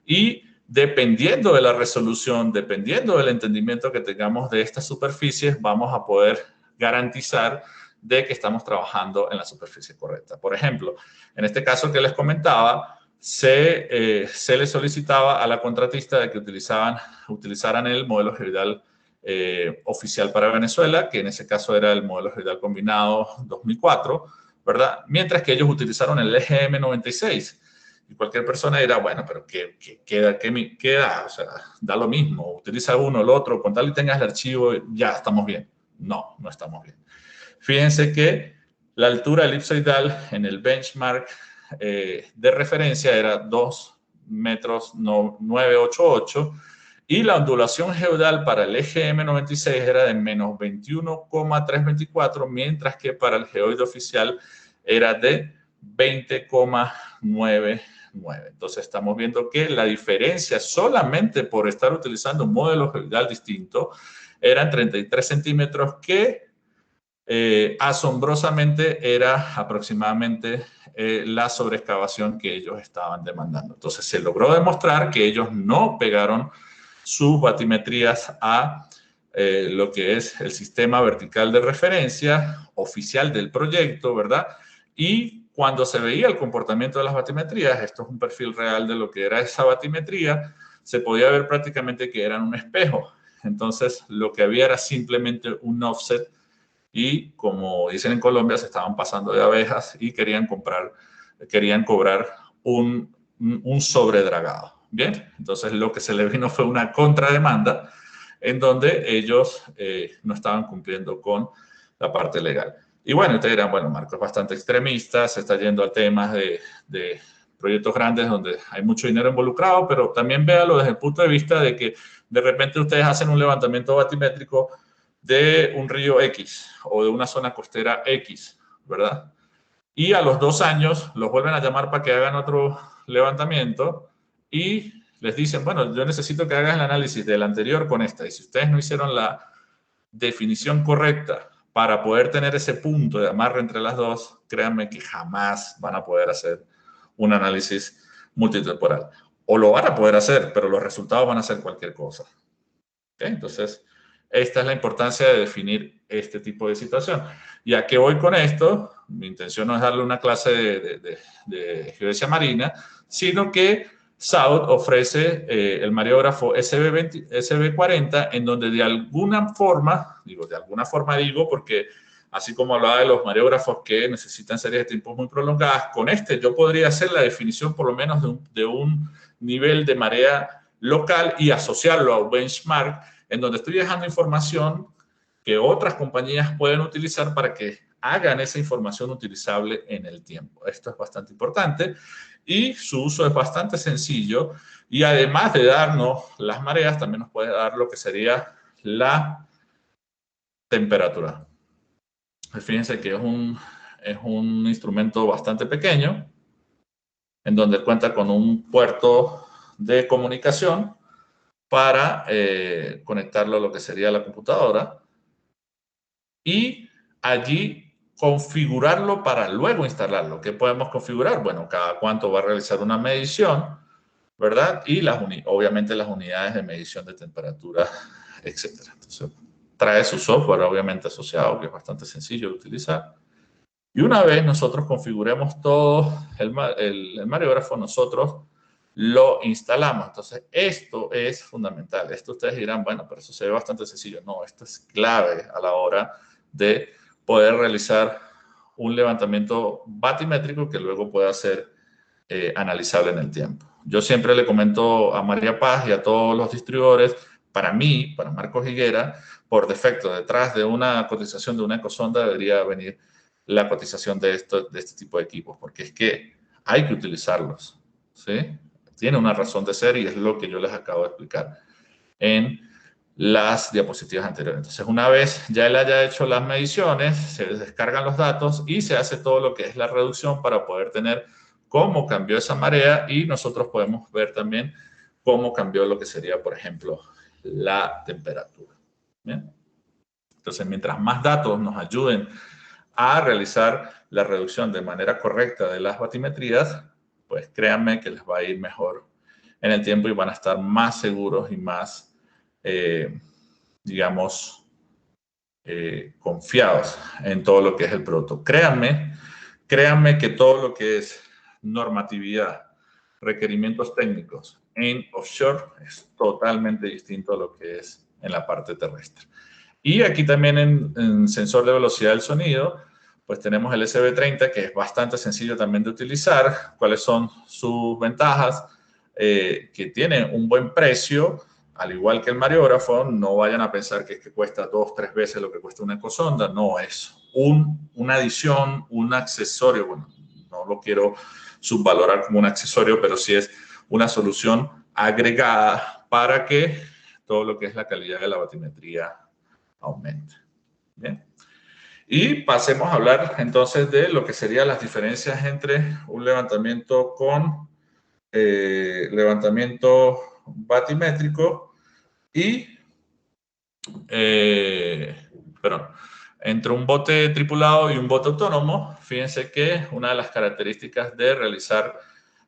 y dependiendo de la resolución, dependiendo del entendimiento que tengamos de estas superficies, vamos a poder garantizar de que estamos trabajando en la superficie correcta. Por ejemplo, en este caso que les comentaba, se le solicitaba a la contratista de que utilizaran el modelo geoidal oficial para Venezuela, que en ese caso era el modelo geoidal combinado 2004, ¿verdad? Mientras que ellos utilizaron el EGM 96. Y cualquier persona dirá, bueno, pero ¿qué queda? O sea, da lo mismo. Utiliza uno, el otro, con tal y tengas el archivo, ya estamos bien. No, no estamos bien. Fíjense que la altura elipsoidal en el benchmark de referencia era 2 metros 988, y la ondulación geodal para el EGM 96 era de menos 21,324, mientras que para el geoide oficial era de 20,99. Entonces estamos viendo que la diferencia solamente por estar utilizando un modelo geodal distinto eran 33 centímetros, que asombrosamente era aproximadamente la sobreexcavación que ellos estaban demandando. Entonces se logró demostrar que ellos no pegaron sus batimetrías a lo que es el sistema vertical de referencia oficial del proyecto, ¿verdad? Y cuando se veía el comportamiento de las batimetrías, esto es un perfil real de lo que era esa batimetría, se podía ver prácticamente que eran un espejo. Entonces, lo que había era simplemente un offset, y como dicen en Colombia, se estaban pasando de abejas y querían cobrar un sobredragado. Bien, entonces lo que se le vino fue una contrademanda en donde ellos no estaban cumpliendo con la parte legal. Y bueno, ustedes dirán, bueno, Marco es bastante extremista, se está yendo a temas de proyectos grandes donde hay mucho dinero involucrado, pero también véalo desde el punto de vista de que de repente ustedes hacen un levantamiento batimétrico de un río X o de una zona costera X, ¿verdad? Y a los 2 años los vuelven a llamar para que hagan otro levantamiento y les dicen, bueno, yo necesito que hagas el análisis del anterior con esta. Y si ustedes no hicieron la definición correcta para poder tener ese punto de amarre entre las dos, créanme que jamás van a poder hacer un análisis multitemporal. O lo van a poder hacer, pero los resultados van a ser cualquier cosa. ¿Okay? Entonces, esta es la importancia de definir este tipo de situación. ¿Y a qué voy con esto? Mi intención no es darle una clase de geodesia marina, sino que SAUD ofrece el mareógrafo SB40, en donde de alguna forma digo porque así como hablaba de los mareógrafos que necesitan series de tiempos muy prolongadas, con este yo podría hacer la definición por lo menos de un nivel de marea local y asociarlo a un benchmark, en donde estoy dejando información que otras compañías pueden utilizar para que hagan esa información utilizable en el tiempo. Esto es bastante importante y su uso es bastante sencillo, y además de darnos las mareas, también nos puede dar lo que sería la temperatura. fíjense que es un instrumento bastante pequeño, en donde cuenta con un puerto de comunicación para conectarlo a lo que sería la computadora y allí configurarlo para luego instalarlo. ¿Qué podemos configurar? Bueno, cada cuánto va a realizar una medición, ¿verdad? Y obviamente las unidades de medición de temperatura, etcétera. Entonces, trae su software obviamente asociado, que es bastante sencillo de utilizar. Y una vez nosotros configuremos todo el mariógrafo, nosotros lo instalamos. Entonces, esto es fundamental. Esto ustedes dirán, bueno, pero eso se ve bastante sencillo. No, esto es clave a la hora de poder realizar un levantamiento batimétrico que luego pueda ser analizable en el tiempo. Yo siempre le comento a María Paz y a todos los distribuidores, para mí, para Marcos Higuera, por defecto, detrás de una cotización de una ecosonda debería venir la cotización de este tipo de equipos, porque es que hay que utilizarlos, ¿sí? Tiene una razón de ser y es lo que yo les acabo de explicar en las diapositivas anteriores. Entonces, una vez ya él haya hecho las mediciones, se descargan los datos y se hace todo lo que es la reducción para poder tener cómo cambió esa marea y nosotros podemos ver también cómo cambió lo que sería, por ejemplo, la temperatura. ¿Bien? Entonces, mientras más datos nos ayuden a realizar la reducción de manera correcta de las batimetrías, pues créanme que les va a ir mejor en el tiempo y van a estar más seguros y más, digamos, confiados en todo lo que es el producto. Créanme que todo lo que es normatividad, requerimientos técnicos en offshore es totalmente distinto a lo que es en la parte terrestre. Y aquí también en sensor de velocidad del sonido, pues tenemos el SB30, que es bastante sencillo también de utilizar. ¿Cuáles son sus ventajas? Que tiene un buen precio, al igual que el mariógrafo. No vayan a pensar que es que cuesta 2 o 3 veces lo que cuesta una ecosonda. No, es una adición, un accesorio. Bueno, no lo quiero subvalorar como un accesorio, pero sí es una solución agregada para que todo lo que es la calidad de la batimetría aumente. Bien. Y pasemos a hablar entonces de lo que serían las diferencias entre un levantamiento con levantamiento batimétrico y, perdón, entre un bote tripulado y un bote autónomo. Fíjense que una de las características de realizar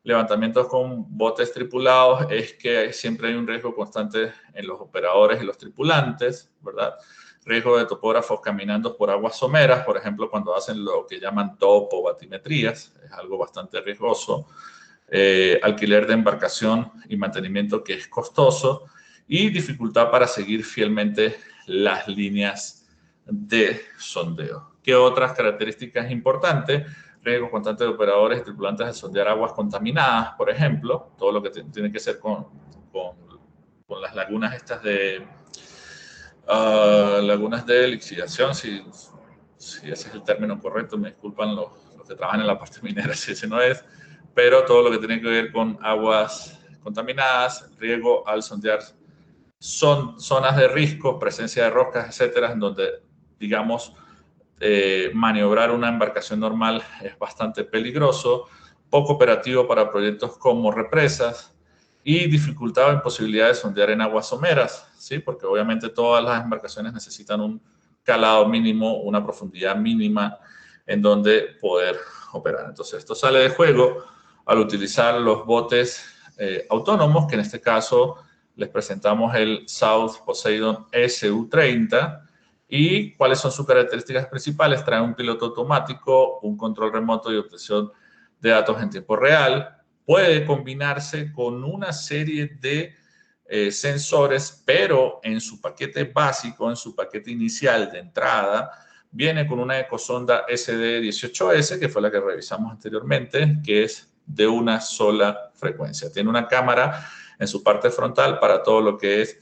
levantamientos con botes tripulados es que siempre hay un riesgo constante en los operadores y los tripulantes, ¿verdad? Riesgo de topógrafos caminando por aguas someras, por ejemplo, cuando hacen lo que llaman topo batimetrías, es algo bastante riesgoso. Alquiler de embarcación y mantenimiento que es costoso y dificultad para seguir fielmente las líneas de sondeo. ¿Qué otras características importantes? Riesgo constante de operadores y tripulantes de sondear aguas contaminadas, por ejemplo, todo lo que tiene que ser con las lagunas estas de lagunas de lixiviación, si ese es el término correcto, me disculpan los que trabajan en la parte minera si ese no es, pero todo lo que tiene que ver con aguas contaminadas, riesgo al sondear son zonas de risco, presencia de rocas, etcétera, en donde, digamos, maniobrar una embarcación normal es bastante peligroso, poco operativo para proyectos como represas y dificultad o imposibilidad de sondear en aguas someras, ¿sí? Porque obviamente todas las embarcaciones necesitan un calado mínimo, una profundidad mínima en donde poder operar. Entonces, esto sale de juego al utilizar los botes autónomos, que en este caso les presentamos el South Poseidon SU-30. ¿Y cuáles son sus características principales? Trae un piloto automático, un control remoto y obtención de datos en tiempo real. Puede combinarse con una serie de sensores, pero en su paquete básico, en su paquete inicial de entrada, viene con una ecosonda SD18S, que fue la que revisamos anteriormente, que es de una sola frecuencia. Tiene una cámara en su parte frontal para todo lo que es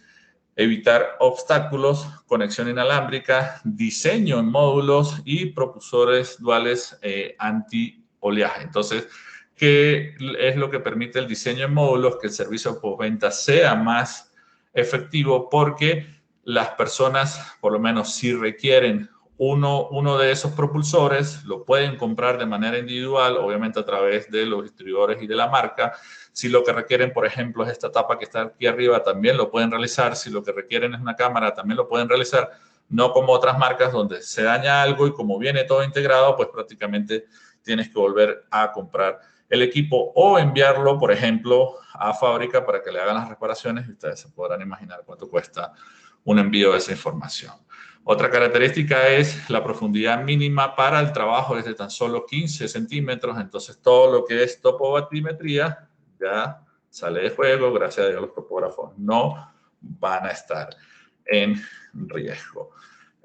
evitar obstáculos, conexión inalámbrica, diseño en módulos y propulsores duales anti-oleaje. Entonces, ¿qué es lo que permite el diseño en módulos? Que el servicio postventa sea más efectivo porque las personas, por lo menos si requieren uno de esos propulsores lo pueden comprar de manera individual, obviamente a través de los distribuidores y de la marca. Si lo que requieren, por ejemplo, es esta tapa que está aquí arriba, también lo pueden realizar. Si lo que requieren es una cámara, también lo pueden realizar. No como otras marcas donde se daña algo y como viene todo integrado, pues prácticamente tienes que volver a comprar el equipo o enviarlo, por ejemplo, a fábrica para que le hagan las reparaciones y ustedes se podrán imaginar cuánto cuesta un envío de esa información. Otra característica es la profundidad mínima para el trabajo es de tan solo 15 centímetros, entonces todo lo que es topobatimetría ya sale de juego, gracias a Dios los topógrafos no van a estar en riesgo.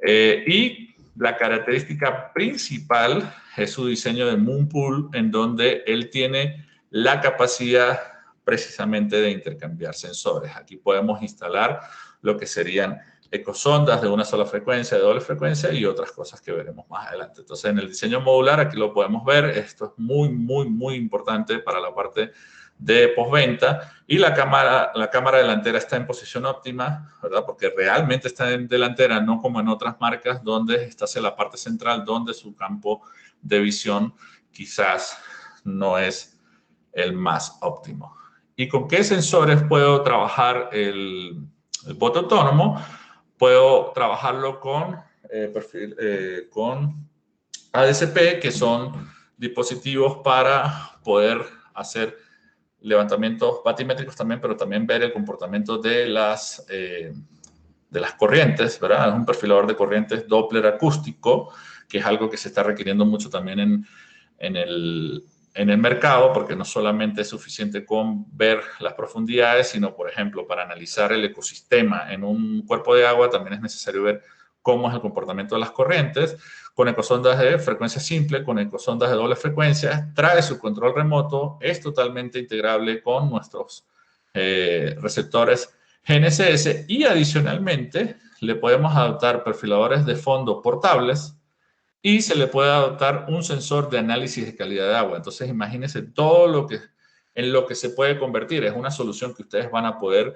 Y la característica principal es su diseño de Moonpool, en donde él tiene la capacidad precisamente de intercambiar sensores. Aquí podemos instalar lo que serían ecosondas de una sola frecuencia, de doble frecuencia y otras cosas que veremos más adelante. Entonces, en el diseño modular, aquí lo podemos ver, esto es muy, muy, muy importante para la parte de postventa y la cámara delantera está en posición óptima, ¿verdad? Porque realmente está en delantera, no como en otras marcas donde está hacia la parte central, donde su campo de visión quizás no es el más óptimo. ¿Y con qué sensores puedo trabajar el bote autónomo? Puedo trabajarlo con ADCP, que son dispositivos para poder hacer levantamientos batimétricos también, pero también ver el comportamiento de las corrientes, ¿verdad? Es un perfilador de corrientes Doppler acústico, que es algo que se está requiriendo mucho también en el mercado, porque no solamente es suficiente con ver las profundidades, sino, por ejemplo, para analizar el ecosistema en un cuerpo de agua, también es necesario ver cómo es el comportamiento de las corrientes. Con ecosondas de frecuencia simple, con ecosondas de doble frecuencia, trae su control remoto, es totalmente integrable con nuestros receptores GNSS y adicionalmente le podemos adaptar perfiladores de fondo portables y se le puede adaptar un sensor de análisis de calidad de agua. Entonces, imagínense todo en lo que se puede convertir. Es una solución que ustedes van a poder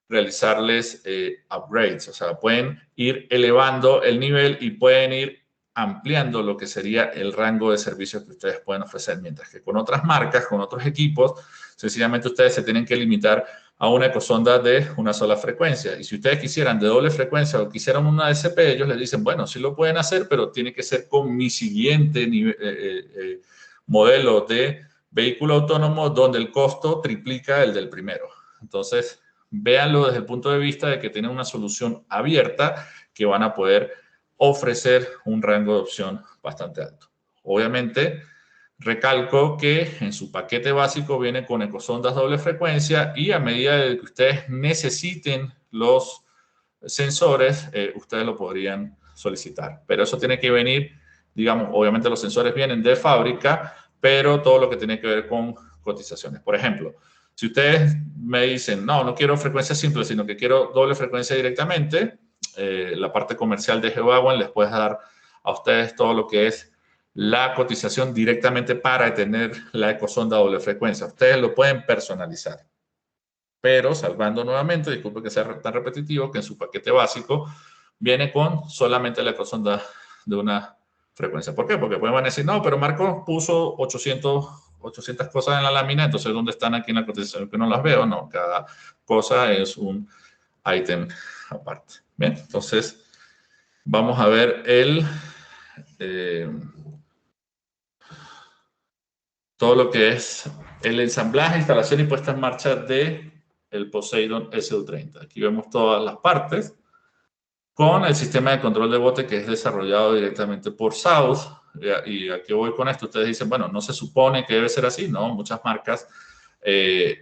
realizarles upgrades, o sea, pueden ir elevando el nivel y pueden ir ampliando lo que sería el rango de servicios que ustedes pueden ofrecer, mientras que con otras marcas, con otros equipos, sencillamente ustedes se tienen que limitar a una ecosonda de una sola frecuencia. Y si ustedes quisieran de doble frecuencia o quisieran una ADCP, ellos les dicen, bueno, sí lo pueden hacer, pero tiene que ser con mi siguiente modelo de vehículo autónomo donde el costo triplica el del primero. Entonces, véanlo desde el punto de vista de que tienen una solución abierta que van a poder ofrecer un rango de opción bastante alto. Obviamente, recalco que en su paquete básico viene con ecosondas doble frecuencia y a medida de que ustedes necesiten los sensores, ustedes lo podrían solicitar. Pero eso tiene que venir, digamos, obviamente los sensores vienen de fábrica, pero todo lo que tiene que ver con cotizaciones. Por ejemplo, si ustedes me dicen, no, no quiero frecuencia simple, sino que quiero doble frecuencia directamente, la parte comercial de GeoVagon les puede dar a ustedes todo lo que es la cotización directamente para tener la ecosonda doble frecuencia. Ustedes lo pueden personalizar. Pero salvando nuevamente, disculpe que sea tan repetitivo, que en su paquete básico viene con solamente la ecosonda de una frecuencia. ¿Por qué? Porque pueden decir, no, pero Marco puso 800 cosas en la lámina, entonces ¿dónde están aquí en la cotización que no las veo? No, cada cosa es un ítem aparte. Bien, entonces vamos a ver todo lo que es el ensamblaje, instalación y puesta en marcha de el Poseidon SU-30. Aquí vemos todas las partes con el sistema de control de bote que es desarrollado directamente por South. Y aquí voy con esto. Ustedes dicen, bueno, no se supone que debe ser así, ¿no? Muchas marcas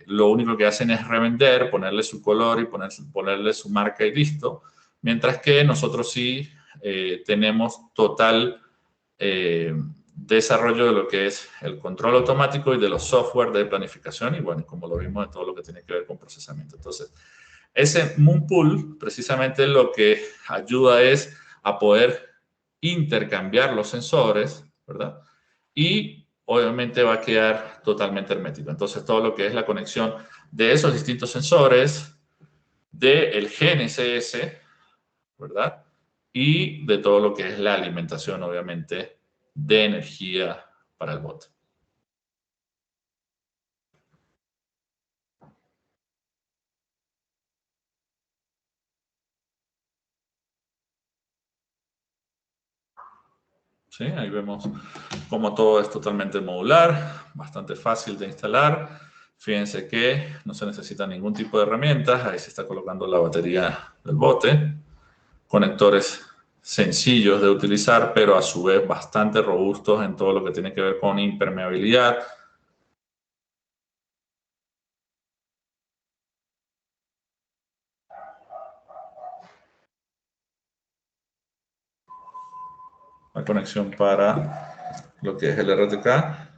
lo único que hacen es revender, ponerle su color y ponerle su marca y listo. Mientras que nosotros sí tenemos total desarrollo de lo que es el control automático y de los software de planificación y bueno, como lo vimos de todo lo que tiene que ver con procesamiento. Entonces, ese Moonpool precisamente lo que ayuda es a poder intercambiar los sensores, ¿verdad? Y obviamente va a quedar totalmente hermético. Entonces, todo lo que es la conexión de esos distintos sensores, del GNSS, ¿verdad? y de todo lo que es la alimentación, obviamente, de energía para el bote. ¿Sí? Ahí vemos cómo todo es totalmente modular, bastante fácil de instalar. Fíjense que no se necesita ningún tipo de herramientas. Ahí se está colocando la batería del bote. Conectores sencillos de utilizar, pero a su vez bastante robustos en todo lo que tiene que ver con impermeabilidad. La conexión para lo que es el RTK.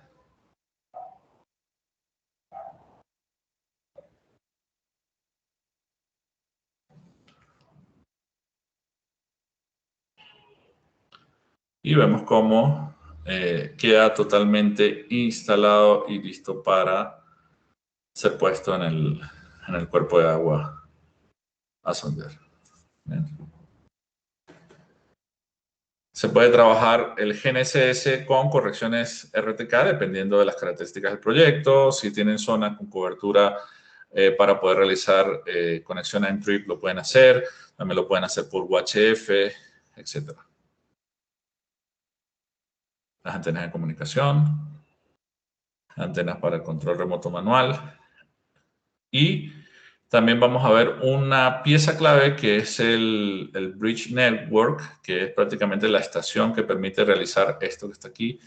Y vemos cómo queda totalmente instalado y listo para ser puesto en el cuerpo de agua a sondear. Bien. Se puede trabajar el GNSS con correcciones RTK dependiendo de las características del proyecto. Si tienen zonas con cobertura para poder realizar conexión en trip, lo pueden hacer. También lo pueden hacer por UHF, etc. Las antenas de comunicación, antenas para el control remoto manual. Y también vamos a ver una pieza clave que es el Bridge Network, que es prácticamente la estación que permite realizar esto que está aquí,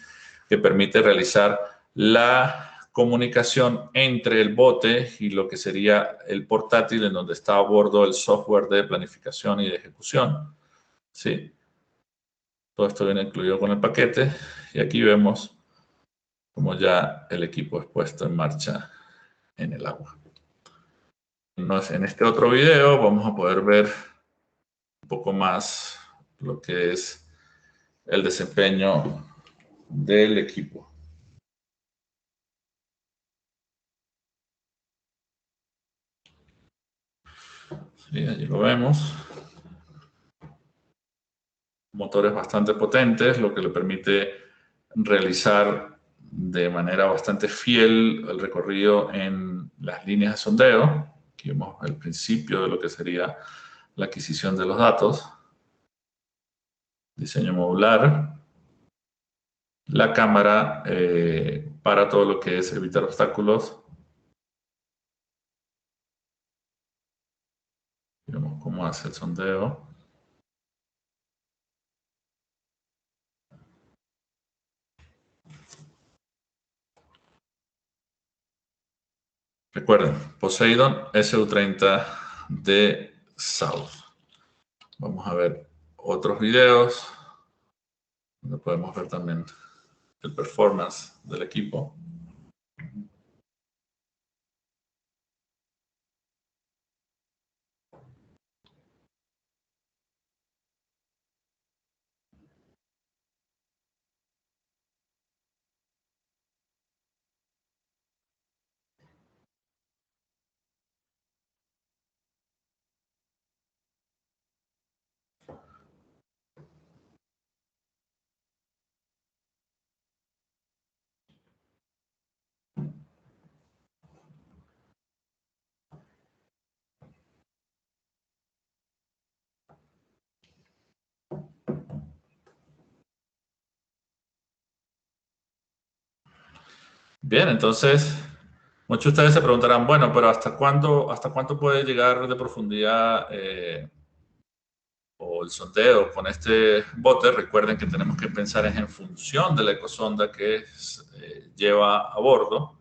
que permite realizar la comunicación entre el bote y lo que sería el portátil en donde está a bordo el software de planificación y de ejecución. ¿Sí? Todo esto viene incluido con el paquete y aquí vemos cómo ya el equipo es puesto en marcha en el agua. En este otro video vamos a poder ver un poco más lo que es el desempeño del equipo. Sí, allí lo vemos. Motores bastante potentes, lo que le permite realizar de manera bastante fiel el recorrido en las líneas de sondeo. Aquí vemos el principio de lo que sería la adquisición de los datos. Diseño modular. La cámara para todo lo que es evitar obstáculos. Vemos cómo hace el sondeo. Recuerden, Poseidon SU-30 de South. Vamos a ver otros videos donde podemos ver también el performance del equipo. Bien, entonces, muchos de ustedes se preguntarán, bueno, pero hasta cuánto puede llegar de profundidad o el sondeo con este bote? Recuerden que tenemos que pensar en función de la ecosonda que lleva a bordo,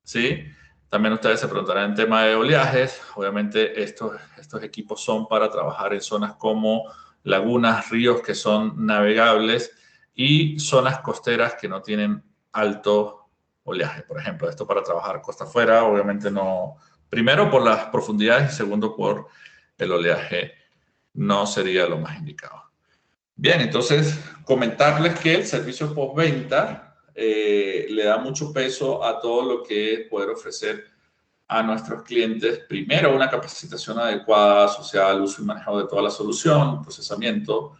¿sí? También ustedes se preguntarán en tema de oleajes. Obviamente estos equipos son para trabajar en zonas como lagunas, ríos que son navegables y zonas costeras que no tienen alto oleaje. Por ejemplo, esto para trabajar costa afuera, obviamente no, primero por las profundidades y segundo por el oleaje no sería lo más indicado. Bien, entonces comentarles que el servicio postventa le da mucho peso a todo lo que es poder ofrecer a nuestros clientes, primero, una capacitación adecuada asociada al uso y manejo de toda la solución, procesamiento,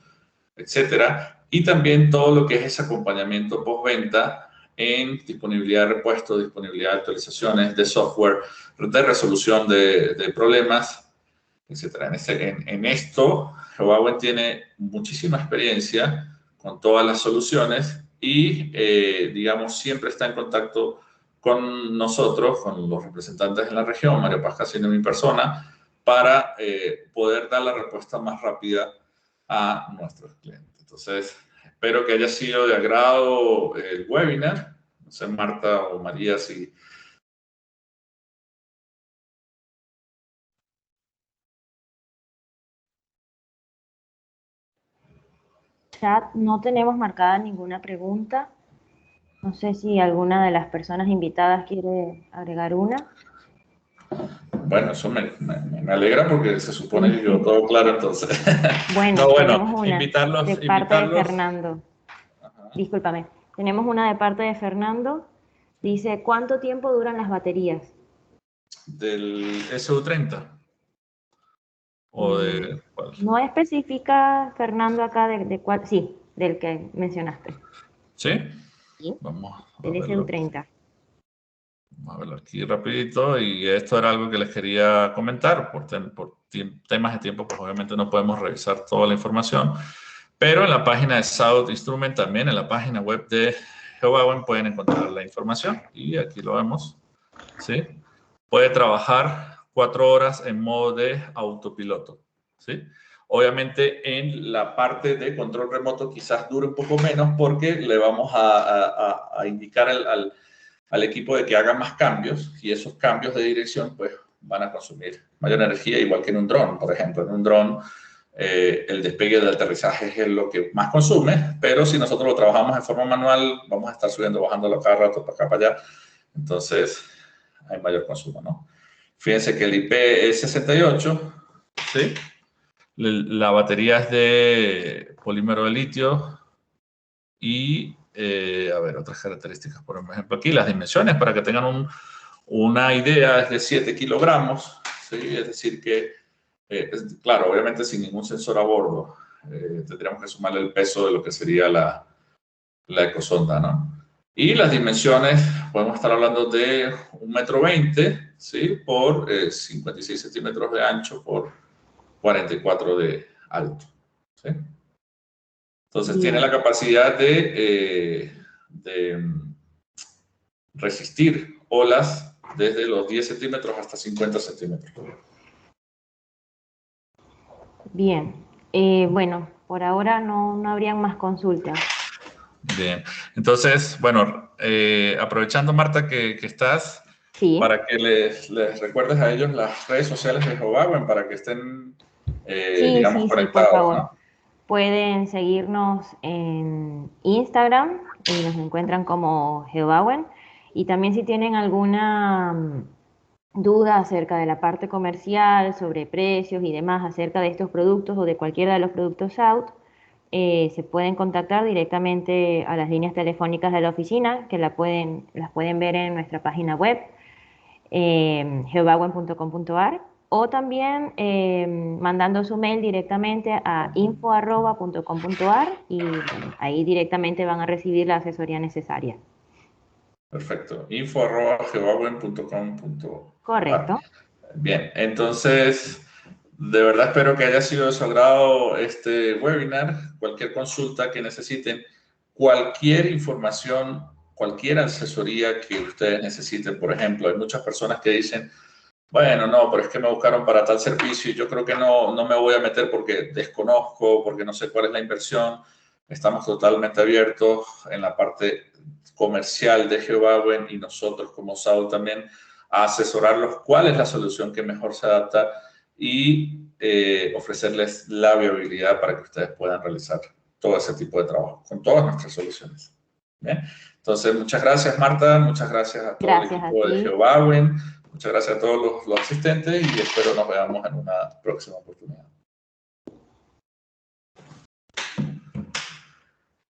etcétera. Y también todo lo que es ese acompañamiento postventa en disponibilidad de repuestos, disponibilidad de actualizaciones, de software, de resolución de problemas, etcétera. En esto, Huawei tiene muchísima experiencia con todas las soluciones y, digamos, siempre está en contacto con nosotros, con los representantes en la región, Mario Paz Casino y mi persona, para poder dar la respuesta más rápida a nuestros clientes. Entonces, espero que haya sido de agrado el webinar. No sé, Marta o María, si... Chat, no tenemos marcada ninguna pregunta. No sé si alguna de las personas invitadas quiere agregar una. Bueno, eso me alegra porque se supone que quedó todo claro entonces. Bueno, No, bueno, tenemos una de parte de invitarlos. Fernando. Ajá. Discúlpame. Tenemos una de parte de Fernando. Dice, ¿cuánto tiempo duran las baterías? Del SU30 o de cuál. No especifica Fernando acá de cuál. Sí, del que mencionaste. ¿Sí? Sí, Vamos a del verlo. SU30. Vamos a verlo aquí rapidito. Y esto era algo que les quería comentar. Por temas de tiempo, pues obviamente no podemos revisar toda la información. Pero en la página de South Instrument, también en la página web de Huawei, pueden encontrar la información. Y aquí lo vemos. ¿Sí? Puede trabajar 4 horas en modo de autopiloto. ¿Sí? Obviamente en la parte de control remoto quizás dure un poco menos porque le vamos a indicar al equipo de que haga más cambios y esos cambios de dirección pues van a consumir mayor energía, igual que en un dron, por ejemplo. En un dron el despegue del aterrizaje es lo que más consume, pero si nosotros lo trabajamos en forma manual, vamos a estar subiendo, bajando cada rato, para acá, para allá. Entonces hay mayor consumo, ¿no? Fíjense que el IP es 68, ¿sí? La batería es de polímero de litio y, a ver, otras características, por ejemplo, aquí las dimensiones, para que tengan una idea, es de 7 kilogramos, ¿sí? Es decir que, claro, obviamente sin ningún sensor a bordo, tendríamos que sumarle el peso de lo que sería la ecosonda, ¿no? Y las dimensiones, podemos estar hablando de 1,20 m, ¿sí? Por 56 centímetros de ancho por 44 de alto, ¿sí? Entonces, tiene la capacidad de resistir olas desde los 10 centímetros hasta 50 centímetros. Bien. Bueno, por ahora no habrían más consultas. Bien. Entonces, bueno, aprovechando, Marta, que estás, Sí. para que les recuerdes a ellos las redes sociales de Huawei para que estén, digamos, Sí, por conectados, favor. ¿no? Pueden seguirnos en Instagram y nos encuentran como Geobauen. Y también si tienen alguna duda acerca de la parte comercial, sobre precios y demás acerca de estos productos o de cualquiera de los productos Out, se pueden contactar directamente a las líneas telefónicas de la oficina, que las pueden ver en nuestra página web, geobauen.com.ar, o también mandando su mail directamente a info@.com.ar y bueno, ahí directamente van a recibir la asesoría necesaria. Perfecto. info@geobauen.com.ar. Correcto. Bien, entonces, de verdad espero que haya sido de su agrado este webinar. Cualquier consulta que necesiten, cualquier información, cualquier asesoría que ustedes necesiten, por ejemplo, hay muchas personas que dicen, bueno, no, pero es que me buscaron para tal servicio y yo creo que no me voy a meter porque desconozco, porque no sé cuál es la inversión. Estamos totalmente abiertos en la parte comercial de Huawei y nosotros como SAU también a asesorarlos cuál es la solución que mejor se adapta y ofrecerles la viabilidad para que ustedes puedan realizar todo ese tipo de trabajo con todas nuestras soluciones. ¿Bien? Entonces, muchas gracias, Marta. Muchas gracias a todo el Gracias a equipo de ti. Huawei. Muchas gracias a todos los asistentes y espero nos veamos en una próxima oportunidad.